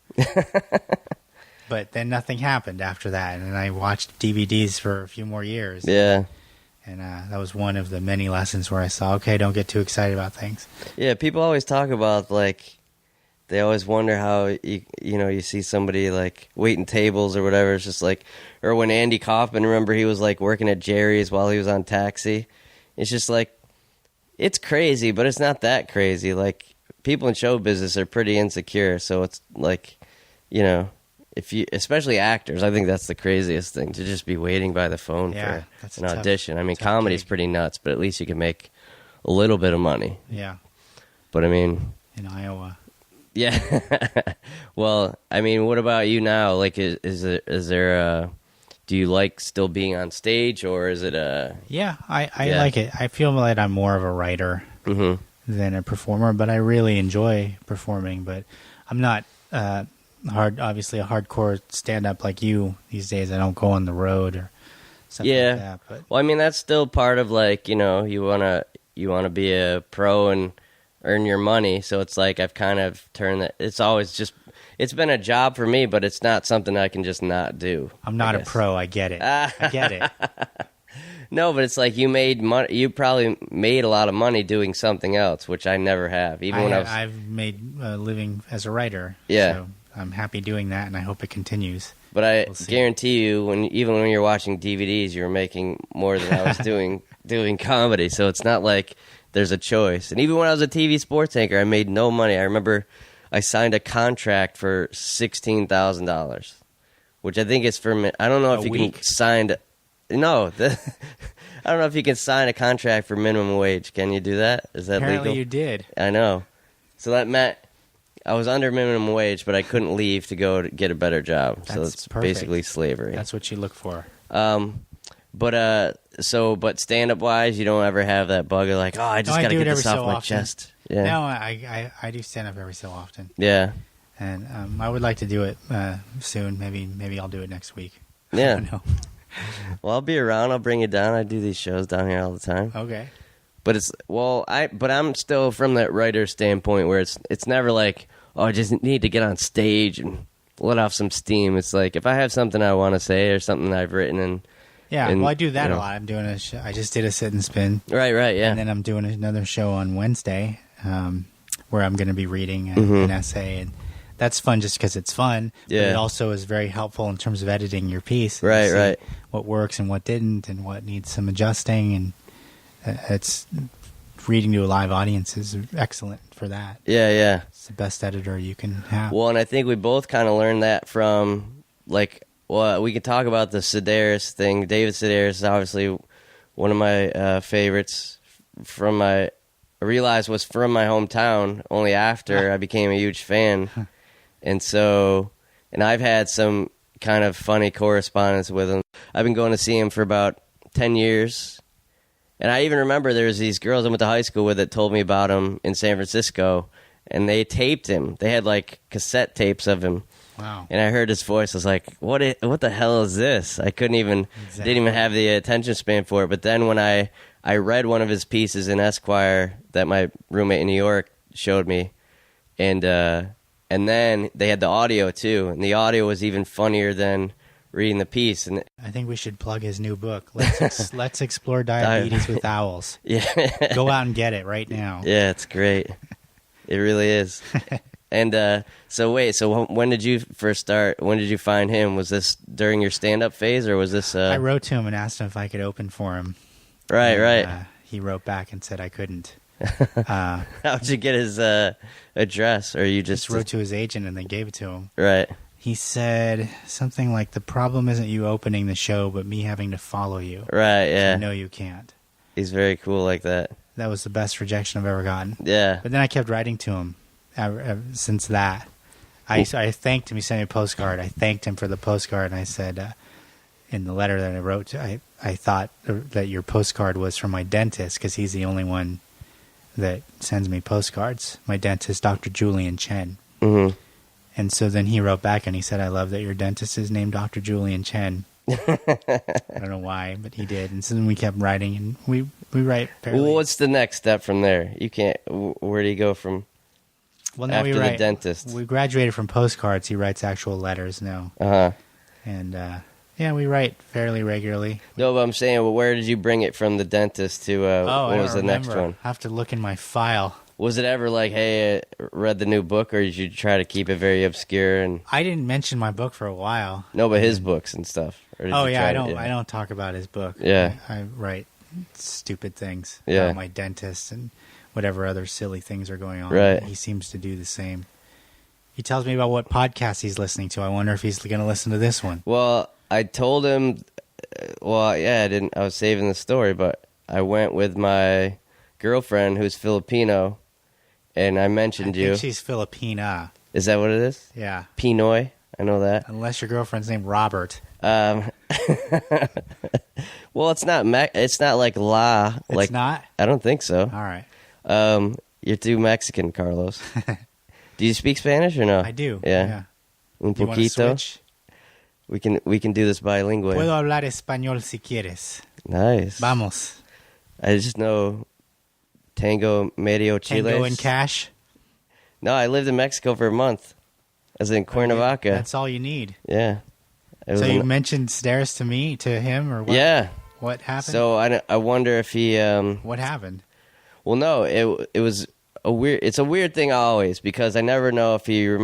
But then nothing happened after that. And then I watched DVDs for a few more years. Yeah. And that was one of the many lessons where I saw, okay, don't get too excited about things. Yeah, people always talk about, like, they always wonder how, you see somebody, like, waiting tables or whatever. It's just like, or when Andy Kaufman, remember, he was, like, working at Jerry's while he was on Taxi. It's just, like, it's crazy, but it's not that crazy. Like, people in show business are pretty insecure, so it's, like, especially actors, I think that's the craziest thing, to just be waiting by the phone for an audition. I mean, comedy's pretty nuts, but at least you can make a little bit of money. Yeah. But I mean, in Iowa. Yeah. Well, I mean, what about you now? Like, is there do you like still being on stage, or is it Yeah, I like it. I feel like I'm more of a writer than a performer, but I really enjoy performing. But I'm not obviously a hardcore stand-up like you these days. I don't go on the road or stuff like that. But well, I mean, that's still part of, like, you wanna be a pro and earn your money. So it's like I've kind of turned that. It's been a job for me, but it's not something I can just not do. I'm not a pro. I get it. I get it. No, but it's like you made money. You probably made a lot of money doing something else, which I never have. I've made a living as a writer. Yeah. So I'm happy doing that, and I hope it continues. But I guarantee you, even when you're watching DVDs, you're making more than I was doing comedy. So it's not like there's a choice. And even when I was a TV sports anchor, I made no money. I remember I signed a contract for $16,000, which I think is for. I don't know if you can sign. No, I don't know if you can sign a contract for minimum wage. Can you do that? Is that Apparently legal? you did. I know. So that meant I was under minimum wage, but I couldn't leave to go to get a better job. So That's it's perfect. basically slavery. That's what you look for. But stand-up wise, you don't ever have that bug of like, oh, I just got to get this off my chest. Yeah. No, I do stand up every so often. Yeah. And I would like to do it soon. Maybe I'll do it next week. Yeah. I don't know. Well, I'll be around. I'll bring you down. I do these shows down here all the time. Okay. But I'm still from that writer standpoint where it's never like, oh, I just need to get on stage and let off some steam. It's like if I have something I want to say or something I've written and well, I do that a lot. I'm doing a show. I just did a sit and spin. Right, yeah. And then I'm doing another show on Wednesday where I'm going to be reading an essay, and that's fun just because it's fun. Yeah. But it also is very helpful in terms of editing your piece. Right. What works and what didn't, and what needs some adjusting, and it's reading to a live audience is excellent for that. Yeah. It's the best editor you can have. Well, and I think we both kind of learned that from we could talk about the Sedaris thing. David Sedaris is obviously one of my favorites. I realized was from my hometown only after I became a huge fan. And I've had some kind of funny correspondence with him. I've been going to see him for about 10 years. And I even remember there was these girls I went to high school with that told me about him in San Francisco. And they taped him. They had cassette tapes of him. Wow. And I heard his voice. I was like, what the hell is this? I didn't even have the attention span for it. But then when I read one of his pieces in Esquire that my roommate in New York showed me, and then they had the audio too, and the audio was even funnier than reading the piece. And I think we should plug his new book. Let's explore diabetes with owls. Yeah, go out and get it right now. Yeah, it's great. It really is. And so when did you first start? When did you find him? Was this during your stand-up phase, or was this? I wrote to him and asked him if I could open for him. Right. He wrote back and said I couldn't. How'd you get his address, or you just wrote to his agent and they gave it to him? Right. He said something like, "The problem isn't you opening the show, but me having to follow you." Right. Yeah. No, you can't. He's very cool like that. That was the best rejection I've ever gotten. Yeah. But then I kept writing to him since that. I thanked him. He sent me a postcard. I thanked him for the postcard, and I said in the letter that I wrote, I thought that your postcard was from my dentist because he's the only one that sends me postcards. My dentist, Dr. Julian Chen. Mm-hmm. And so then he wrote back and he said, "I love that your dentist is named Dr. Julian Chen." I don't know why, but he did. And so then we kept writing, and we write fairly. Well, what's the next step from there? You can't. Where do you go from? Well, now after we write, the dentist. We graduated from postcards. He writes actual letters now. And we write fairly regularly. No, but I'm saying, well, where did you bring it from the dentist to? What was the next one? I have to look in my file. Was it ever like, hey, I read the new book, or did you try to keep it very obscure? And I didn't mention my book for a while. No, but his books and stuff. I don't talk about his book. Yeah, I write stupid things about my dentist and whatever other silly things are going on. Right. He seems to do the same. He tells me about what podcast he's listening to. I wonder if he's going to listen to this one. Well, I told him. I didn't. I was saving the story, but I went with my girlfriend who's Filipino. And I mentioned you. I think she's Filipina. Is that what it is? Yeah. Pinoy. I know that. Unless your girlfriend's named Robert. Well, it's not. It's not like la. It's not. I don't think so. All right. You're too Mexican, Carlos. Do you speak Spanish or no? I do. Yeah. Un you poquito. Switch? We can do this bilingual. Puedo hablar español si quieres. Nice. Vamos. I just know Tango Medio Chiles. Tango and cash? No, I lived in Mexico for a month. As in Cuernavaca. That's all you need. Yeah. So you mentioned Sedaris to him, or what? Yeah. What happened? So I wonder if he... what happened? Well, no, it was a weird... It's a weird thing always, because I never know if he...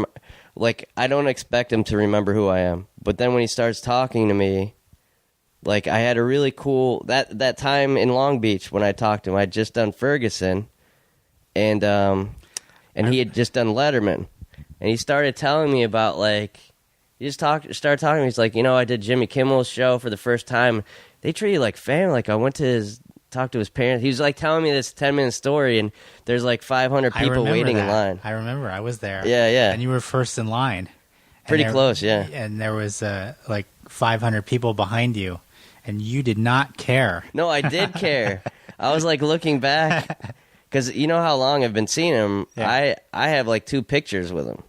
I don't expect him to remember who I am. But then when he starts talking to me... I had a really cool... That time in Long Beach when I talked to him, I'd just done Ferguson, and he had just done Letterman. And he started telling me about, he just started talking to me. He's like, I did Jimmy Kimmel's show for the first time. They treat you like family. I went to talk to his parents. He was like telling me this 10-minute story, and there's like 500 people waiting in line. I remember. I was there. Yeah. And you were first in line. Pretty close, yeah. And there was like 500 people behind you, and you did not care. No, I did care. I was like looking back, because you know how long I've been seeing him. Yeah. I have like 2 pictures with him.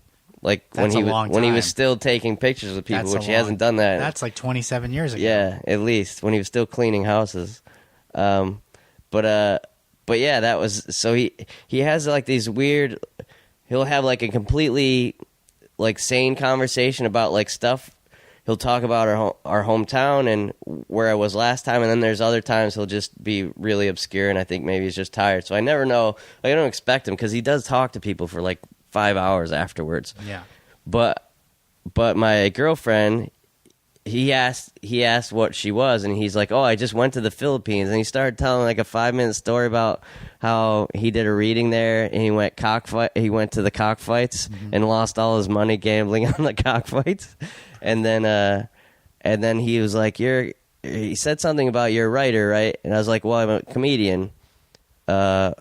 Like That's when he was still taking pictures with people, which he hasn't done that. That's like 27 years ago. Yeah, at least when he was still cleaning houses. But yeah, that was so he has like these weird. He'll have like a completely like sane conversation about like stuff. He'll talk about our hometown and where I was last time, and then there's other times he'll just be really obscure, and I think maybe he's just tired. So I never know. I don't expect him because he does talk to people for like 5 hours afterwards. Yeah. But my girlfriend, he asked what she was, and he's like, "Oh, I just went to the Philippines," and he started telling like a 5-minute story about how he did a reading there, and he went to the cockfights and lost all his money gambling on the cockfights, and then he was like, he said something about you're a writer, right? And I was like, well, I'm a comedian. I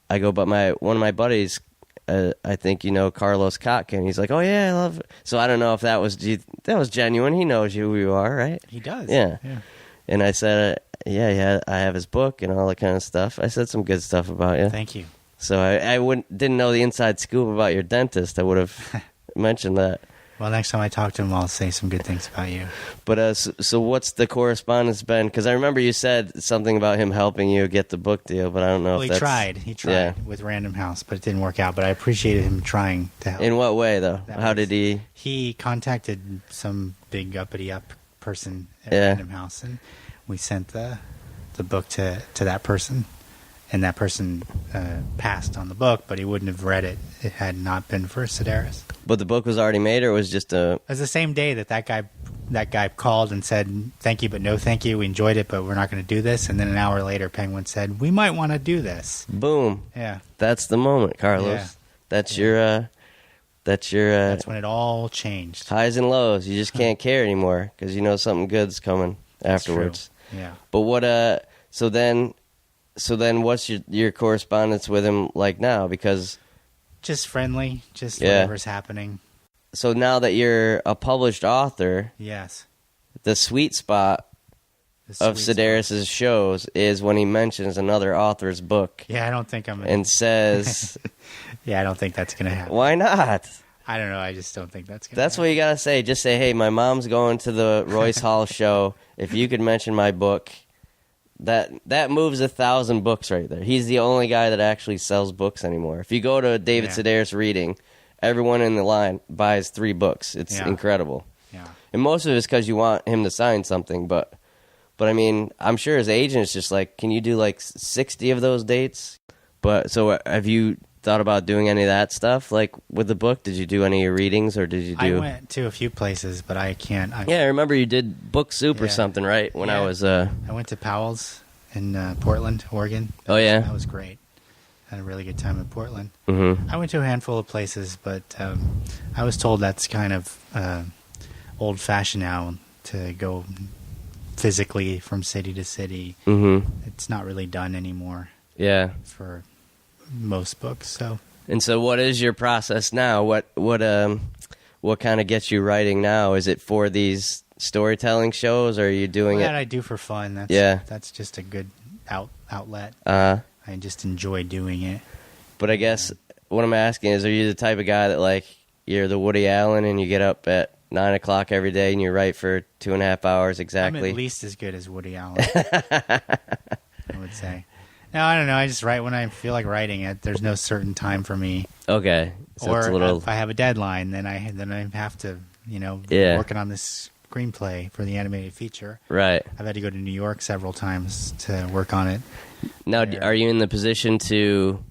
go, but one of my buddies, I think you know Carlos Kotkin. He's like, oh yeah, I love it. So I don't know if that was genuine. He knows who you are, right? He does. Yeah. And I said, yeah, I have his book and all that kind of stuff. I said some good stuff about you. Thank you. So I didn't know the inside scoop about your dentist. I would have mentioned that. Well, next time I talk to him, I'll say some good things about you. But so what's the correspondence been? Because I remember you said something about him helping you get the book deal, but I don't know if that's... He tried with Random House, but it didn't work out. But I appreciated him trying to help. In what way, though? How did he... He contacted some big uppity-up person at Random House, and we sent the book to that person. And that person passed on the book, but he wouldn't have read it. It had not been for Sedaris. But the book was already made, or it was just a... It was the same day that guy called and said, thank you, but no thank you. We enjoyed it, but we're not going to do this. And then an hour later, Penguin said, we might want to do this. Boom. Yeah. That's the moment, Carlos. Yeah. That's your... That's when it all changed. Highs and lows. You just can't care anymore because you know something good's coming afterwards. True. Yeah. But what... So then what's your correspondence with him like now? Because... Just friendly, just whatever's happening. So now that you're a published author, yes, the sweet spot of Sedaris' shows is when he mentions another author's book. Yeah, I don't think I'm... And says... Yeah, I don't think that's going to happen. Why not? I don't know, I just don't think that's going to happen. That's what you got to say. Just say, hey, my mom's going to the Royce Hall show. If you could mention my book... That moves 1,000 books right there. He's the only guy that actually sells books anymore. If you go to a David Sedaris reading, everyone in the line buys 3 books. It's incredible. Yeah. And most of it is because you want him to sign something. But I mean, I'm sure his agent's just like, can you do like 60 of those dates? But so have you thought about doing any of that stuff like with the book? Did you do any readings or did you do... I went to a few places, but I can't... I remember you did Book Soup or something, right? When I was... I went to Powell's in Portland, Oregon. Oh, yeah? That was great. Had a really good time in Portland. Mm-hmm. I went to a handful of places, but I was told that's kind of old-fashioned now to go physically from city to city. Mm-hmm. It's not really done anymore. Yeah. For most books, so. And so what is your process now? What kind of gets you writing now? Is it for these storytelling shows, or are you doing it? That I do for fun. That's just a good outlet. I just enjoy doing it. But I guess what I'm asking is, are you the type of guy that like you're the Woody Allen and you get up at 9 o'clock every day and you write for 2.5 hours exactly? I'm at least as good as Woody Allen, I would say. No, I don't know. I just write when I feel like writing it. There's no certain time for me. Okay. So or it's a little... if I have a deadline, then I have to, working on this screenplay for the animated feature. Right. I've had to go to New York several times to work on it. Now, are you in the position to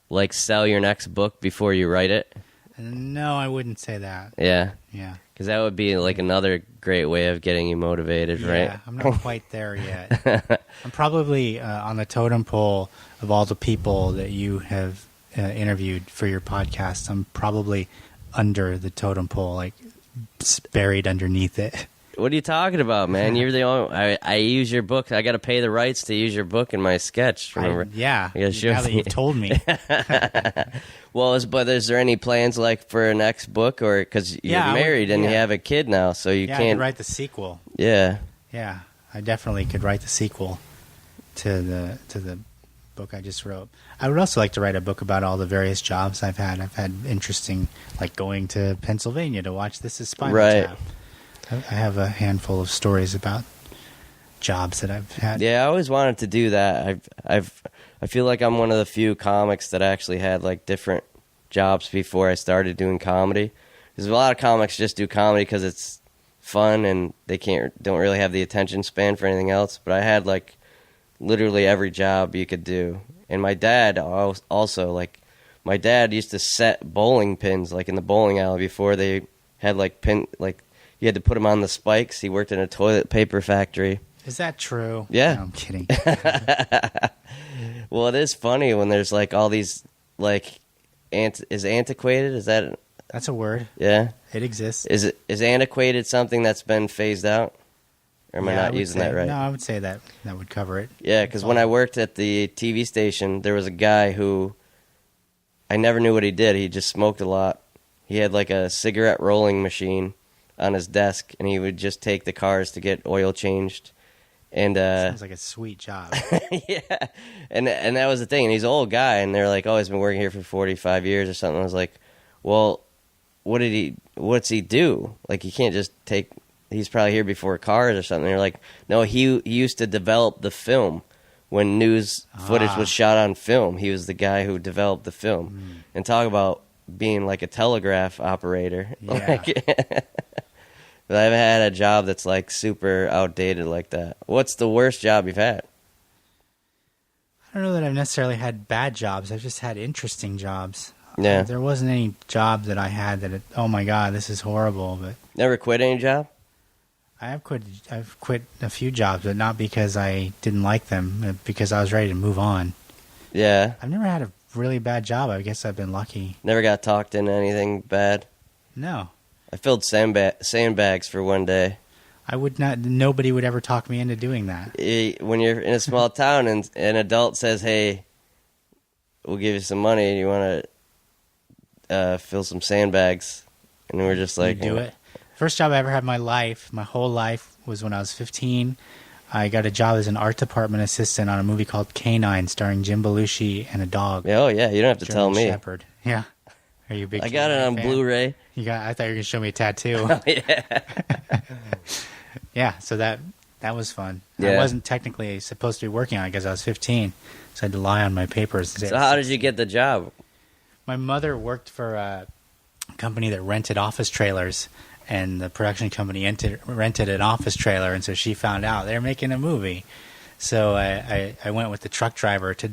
like sell your next book before you write it? No, I wouldn't say that. Yeah. Yeah. Because that would be like another great way of getting you motivated, right? Yeah, I'm not quite there yet. I'm probably on the totem pole of all the people that you have interviewed for your podcast. I'm probably under the totem pole, like buried underneath it. What are you talking about, man? You're the only. I use your book. I got to pay the rights to use your book in my sketch. Remember? Yeah. You gotta show Now that me. you've told me. Well, but is there any plans like for a next book, or because you're Yeah, married and you yeah. have a kid now, so you Yeah, I can't could write the sequel. Yeah. Yeah, I definitely could write the sequel to the book I just wrote. I would also like to write a book about all the various jobs I've had. I've had interesting, like going to Pennsylvania to watch This Is Spinal Right. Tap. I have a handful of stories about jobs that I've had. Yeah, I always wanted to do that. I feel like I'm one of the few comics that actually had like different jobs before I started doing comedy. Because a lot of comics just do comedy because it's fun and they don't really have the attention span for anything else. But I had like literally every job you could do. And my dad also, like, my dad used to set bowling pins like in the bowling alley before they had like you had to put them on the spikes. He worked in a toilet paper factory. Is that true? Yeah. No, I'm kidding. Well, it is funny when there's like all these like is antiquated? Is that That's a word. yeah? It exists. Is antiquated something that's been phased out? Or am I Yeah, not would using say- that right? No, I would say that would cover it. Yeah, because when I worked at the TV station, there was a guy who I never knew what he did. He just smoked a lot. He had like a cigarette rolling machine on his desk, and he would just take the cars to get oil changed. And Sounds like a sweet job. yeah, and that was the thing. And he's an old guy, and they're like, "Oh, he's been working here for 45 years or something." I was like, "Well, what's he do? Like, he can't just take. He's probably here before cars or something." They're like, "No, he used to develop the film when news footage was shot on film. He was the guy who developed the film." And talk about being like a telegraph operator. Yeah. But I haven't had a job that's like super outdated like that. What's the worst job you've had? I don't know that I've necessarily had bad jobs. I've just had interesting jobs. Yeah. There wasn't any job that I had oh my God, this is horrible. But Never quit any job? I've quit a few jobs, but not because I didn't like them, but because I was ready to move on. Yeah. I've never had a really bad job. I guess I've been lucky. Never got talked into anything bad? No. I filled sandbags for one day. I would not. Nobody would ever talk me into doing that. When you're in a small town and an adult says, "Hey, we'll give you some money. You want to fill some sandbags?" And we're just like, You do it. First job I ever had in my whole life, was when I was 15. I got a job as an art department assistant on a movie called Canine, starring Jim Belushi and a dog. Oh yeah, you don't have to tell German me. Shepherd. Yeah. Are you a big? I got it Canine on fan? Blu-ray. I thought you were gonna show me a tattoo. Yeah. Yeah, so that was fun. Yeah. I wasn't technically supposed to be working on it because I was 15, so I had to lie on my papers. So how did you get the job? My mother worked for a company that rented office trailers, and the production company rented an office trailer, and so she found out they're making a movie. So I went with the truck driver to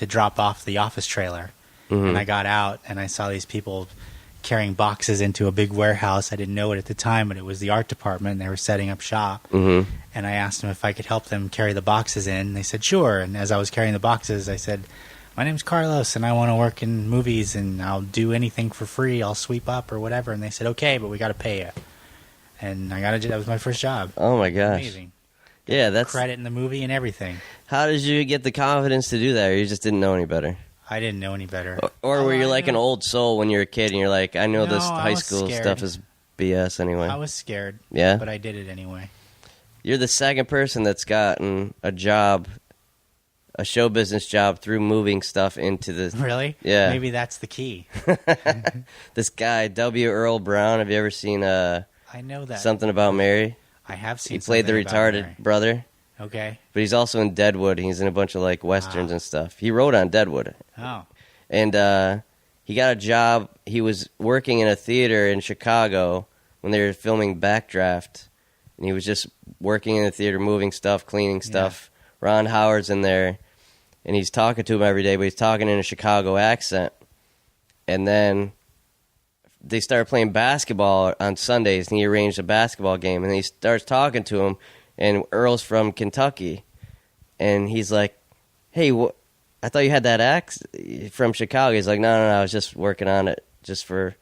drop off the office trailer. And I got out, and I saw these people carrying boxes into a big warehouse. I didn't know it at the time, but it was the art department, and they were setting up shop. And I asked them if I could help them carry the boxes in. They said, sure. And as I was carrying the boxes, I said, my name's Carlos, and I want to work in movies, and I'll do anything for free. I'll sweep up or whatever. And they said, okay, but we got to pay you. And that was my first job. Oh my gosh. Amazing. Yeah, that's Credit in the movie and everything. How did you get the confidence to do that, or you just didn't know any better? I didn't know any better. Or were you I like an know. old soul when you're a kid and you're like, I know this No, I high was school scared. stuff is BS anyway? I was scared. Yeah? But I did it anyway. You're the second person that's gotten a job, a show business job, through moving stuff into the... Really? Yeah. Maybe that's the key. This guy, W. Earl Brown, have you ever seen I know that. Something About Mary? I have seen He played the Something About retarded Mary. brother, Okay. but he's also in Deadwood. He's in a bunch of like westerns and stuff. He wrote on Deadwood. Oh. And he got a job. He was working in a theater in Chicago when they were filming Backdraft. And he was just working in the theater, moving stuff, cleaning stuff. Ron Howard's in there. And he's talking to him every day, but he's talking in a Chicago accent. And then they started playing basketball on Sundays, and he arranged a basketball game. And he starts talking to him, and Earl's from Kentucky. And he's like, hey, I thought you had that accent from Chicago. He's like, no, I was just working on it just for,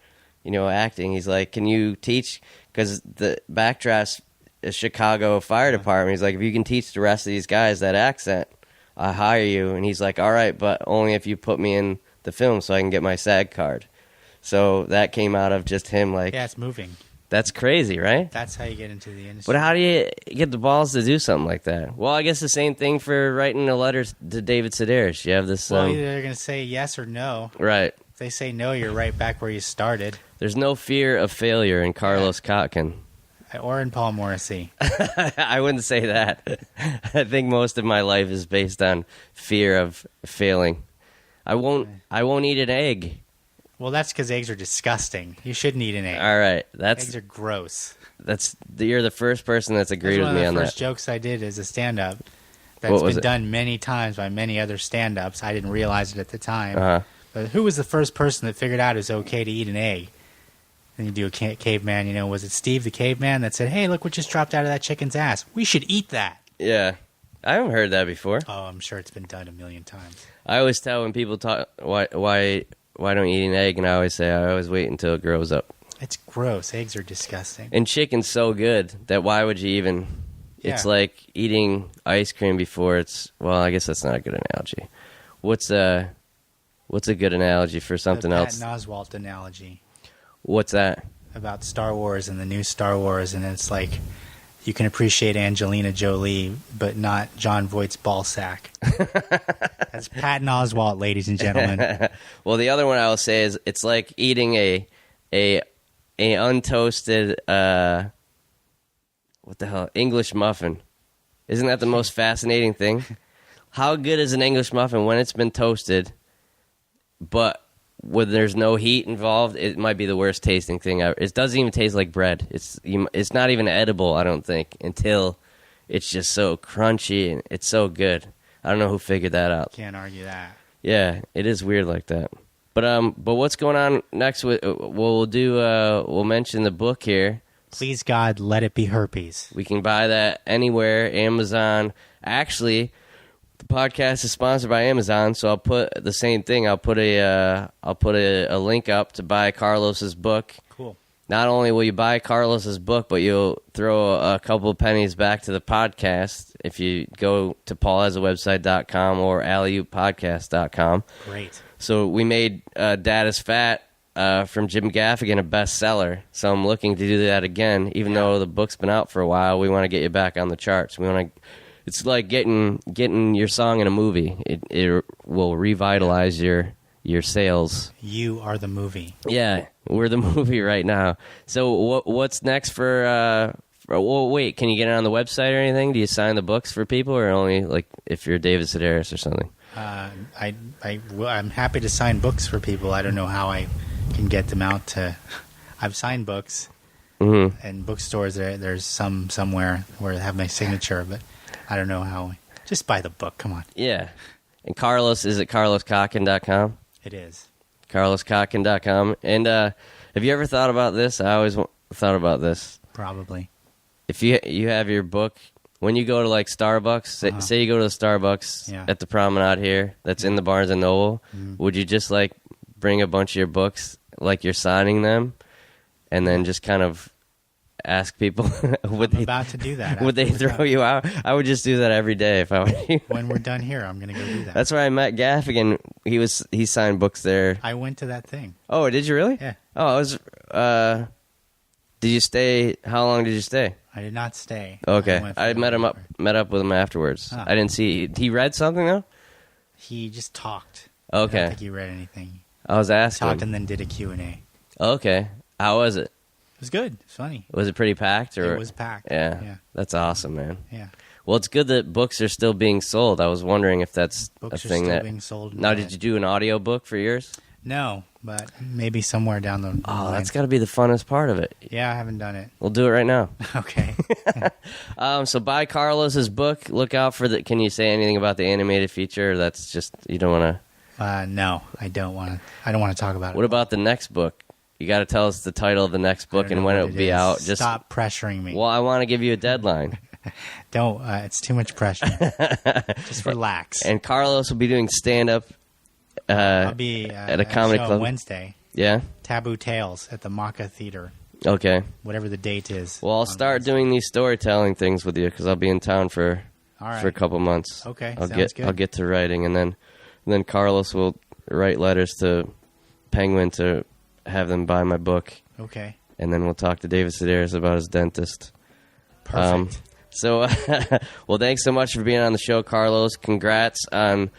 acting. He's like, can you teach? Because the Backdraft's a Chicago fire department. He's like, if you can teach the rest of these guys that accent, I hire you. And he's like, all right, but only if you put me in the film so I can get my SAG card. So that came out of just him like... Yeah, it's moving. That's crazy, right? That's how you get into the industry. But how do you get the balls to do something like that? Well, I guess the same thing for writing a letter to David Sedaris. You have this... Well, either they're going to say yes or no. Right. If they say no, you're right back where you started. There's no fear of failure in Carlos Kotkin. Or in Paul Morrissey. I wouldn't say that. I think most of my life is based on fear of failing. I won't eat an egg. Well, that's because eggs are disgusting. You shouldn't eat an egg. All right, eggs are gross. You're the first person that's agreed with me on that. One of the first jokes I did as a stand-up that's been done many times by many other stand-ups. I didn't realize it at the time. Uh-huh. But who was the first person that figured out it was okay to eat an egg? And you do a caveman, was it Steve the caveman that said, hey, look what just dropped out of that chicken's ass. We should eat that. Yeah. I haven't heard that before. Oh, I'm sure it's been done a million times. I always tell when people talk, why don't you eat an egg? And I always say, I always wait until it grows up. It's gross. Eggs are disgusting. And chicken's so good that why would you even... Yeah. It's like eating ice cream before it's... Well, I guess that's not a good analogy. What's a good analogy for something else? The Patton Oswalt analogy. What's that? About Star Wars and the new Star Wars, and it's like you can appreciate Angelina Jolie, but not John Voight's ball sack. That's Patton Oswalt, ladies and gentlemen. Well, the other one I will say is it's like eating a untoasted what the hell, English muffin. Isn't that the most fascinating thing? How good is an English muffin when it's been toasted, but when there's no heat involved, it might be the worst tasting thing ever. It doesn't even taste like bread. It's not even edible, I don't think, until it's just so crunchy and it's so good. I don't know who figured that out. Can't argue that. Yeah, it is weird like that. But what's going on next? We'll mention the book here. Please God, let it be herpes. We can buy that anywhere. Amazon. Actually, the podcast is sponsored by Amazon, so I'll put the same thing. I'll put a link up to buy Carlos's book. Cool. Not only will you buy Carlos's book, but you'll throw a couple of pennies back to the podcast if you go to paulhasawebsite.com or alleyooppodcast.com. Great. So we made Dad is Fat from Jim Gaffigan a bestseller. So I'm looking to do that again, even though the book's been out for a while. We want to get you back on the charts. It's like getting your song in a movie. It will revitalize your sales. You are the movie. Yeah, we're the movie right now. So what's next for? Well, wait, can you get it on the website or anything? Do you sign the books for people, or only like if you're David Sedaris or something? I'm happy to sign books for people. I don't know how I can get them out to. I've signed books, and bookstores. There's somewhere where I have my signature, but I don't know how. Just buy the book. Come on. Yeah. And Carlos, is it carloskotkin.com? It is. carloskotkin.com. And have you ever thought about this? I always thought about this. Probably. If you have your book, when you go to like Starbucks, say you go to the Starbucks at the Promenade here, that's in the Barnes & Noble, would you just like bring a bunch of your books like you're signing them and then just kind of ask people I'm about to do that. Would they throw you out? I would just do that every day if I were you. When we're done here, I'm going to go do that. That's where I met Gaffigan. He signed books there. I went to that thing. Oh, did you really? Yeah. Oh, I was did you stay? How long did you stay? I did not stay. Okay. I met up with him afterwards. I didn't see he read something though? He just talked. Okay. I don't think he read anything. I was asking. Talked and then did a Q&A. Okay. How was it? It was good. It was funny. Was it pretty packed? Or? It was packed. Yeah. That's awesome, man. Yeah. Well, it's good that books are still being sold. I was wondering if that's books a thing are still that being sold. Now, did you do an audio book for yours? No, but maybe somewhere down the line. Oh, that's got to be the funnest part of it. Yeah, I haven't done it. We'll do it right now. Okay. So buy Carlos's book. Look out for the. Can you say anything about the animated feature? Or that's just you don't want to. No, I don't want to. I don't want to talk about it. What about the next book? You got to tell us the title of the next book and when it will be out. Just stop pressuring me. Well, I want to give you a deadline. Don't. It's too much pressure. Just relax. And Carlos will be doing stand-up. I'll be at a comedy club Wednesday. Yeah. Taboo Tales at the Maca Theater. Okay. Whatever the date is. Well, I'll start doing these storytelling things with you because I'll be in town for a couple months. Okay, sounds good. I'll get to writing, and then Carlos will write letters to Penguin to have them buy my book. Okay. And then we'll talk to David Sedaris about his dentist. Perfect. Well, thanks so much for being on the show, Carlos. Congrats on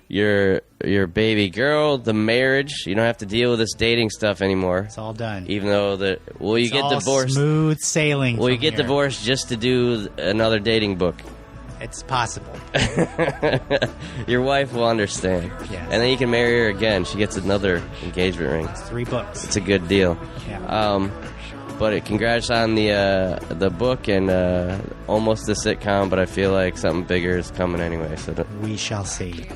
your baby girl, the marriage. You don't have to deal with this dating stuff anymore. It's all done. Even though you get divorced? Smooth sailing. Will you get divorced just to do another dating book? It's possible. Your wife will understand. Yes. And then you can marry her again. She gets another engagement ring. It's 3 books. It's a good deal. Yeah. But congrats on the book and almost the sitcom, but I feel like something bigger is coming anyway. So we shall see.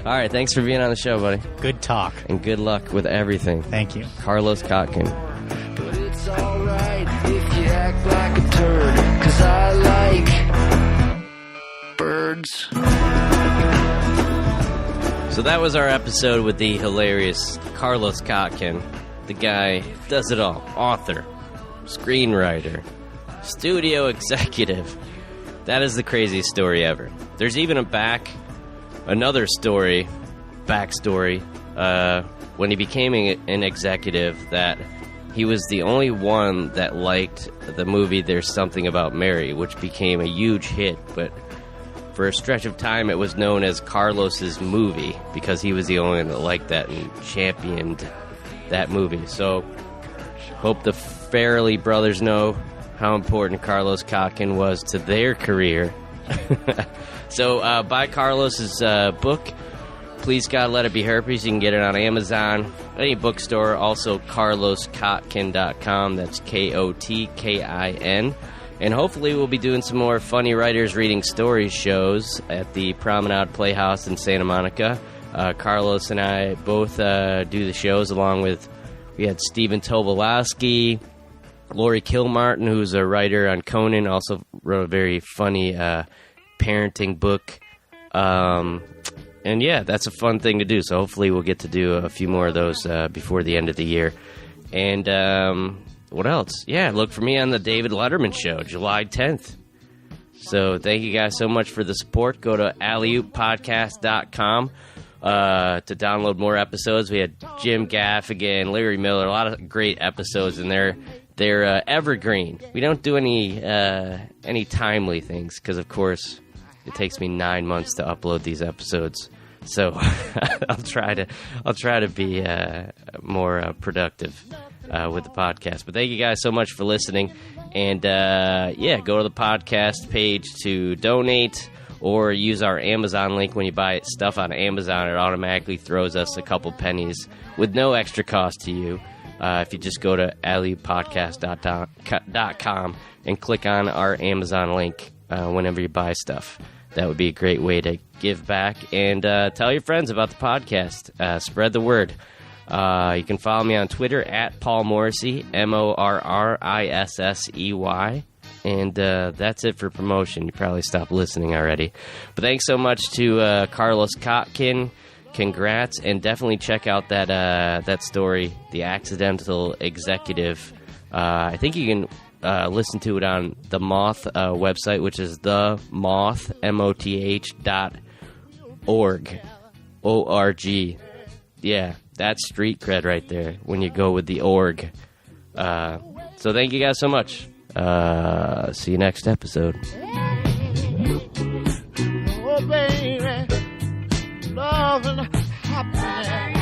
All right, thanks for being on the show, buddy. Good talk. And good luck with everything. Thank you. Carlos Kotkin. But it's alright if you act like a turd, 'cause I like birds. So that was our episode with the hilarious Carlos Kotkin. The guy does it all. Author, screenwriter, studio executive. That is the craziest story ever. There's even another backstory, when he became an executive, that he was the only one that liked the movie There's Something About Mary, which became a huge hit, but for a stretch of time it was known as Carlos's movie because he was the only one that liked that and championed that movie. So, hope the Farrelly brothers know how important Carlos Kotkin was to their career. So, buy Carlos's book, Please God Let It Be Herpes. You can get it on Amazon, any bookstore, also carloskotkin.com. That's Kotkin. And hopefully we'll be doing some more Funny Writers Reading Stories shows at the Promenade Playhouse in Santa Monica. Carlos and I both do the shows along with, we had Stephen Tobolowsky, Lori Kilmartin, who's a writer on Conan, also wrote a very funny parenting book. And yeah, that's a fun thing to do. So hopefully we'll get to do a few more of those before the end of the year. And what else? Yeah, look for me on the David Letterman Show, July 10th. So thank you guys so much for the support. Go to alleyooppodcast.com to download more episodes. We had Jim Gaffigan, Larry Miller, a lot of great episodes, and they're evergreen. We don't do any timely things because, of course, it takes me 9 months to upload these episodes. So I'll try to be more productive with the podcast. But thank you guys so much for listening. And go to the podcast page to donate or use our Amazon link. When you buy stuff on Amazon, it automatically throws us a couple pennies with no extra cost to you. If you just go to alleyooppodcast.com and click on our Amazon link whenever you buy stuff. That would be a great way to give back. And tell your friends about the podcast. Spread the word. You can follow me on Twitter at Paul Morrissey, MORRISSEY. And that's it for promotion. You probably stopped listening already. But thanks so much to Carlos Kotkin. Congrats. And definitely check out that story, The Accidental Executive. I think you can listen to it on the Moth website, which is themoth, MOTH.org. O-R-G. Yeah, that's street cred right there when you go with the org. So thank you guys so much. See you next episode. Oh, baby, love and happiness.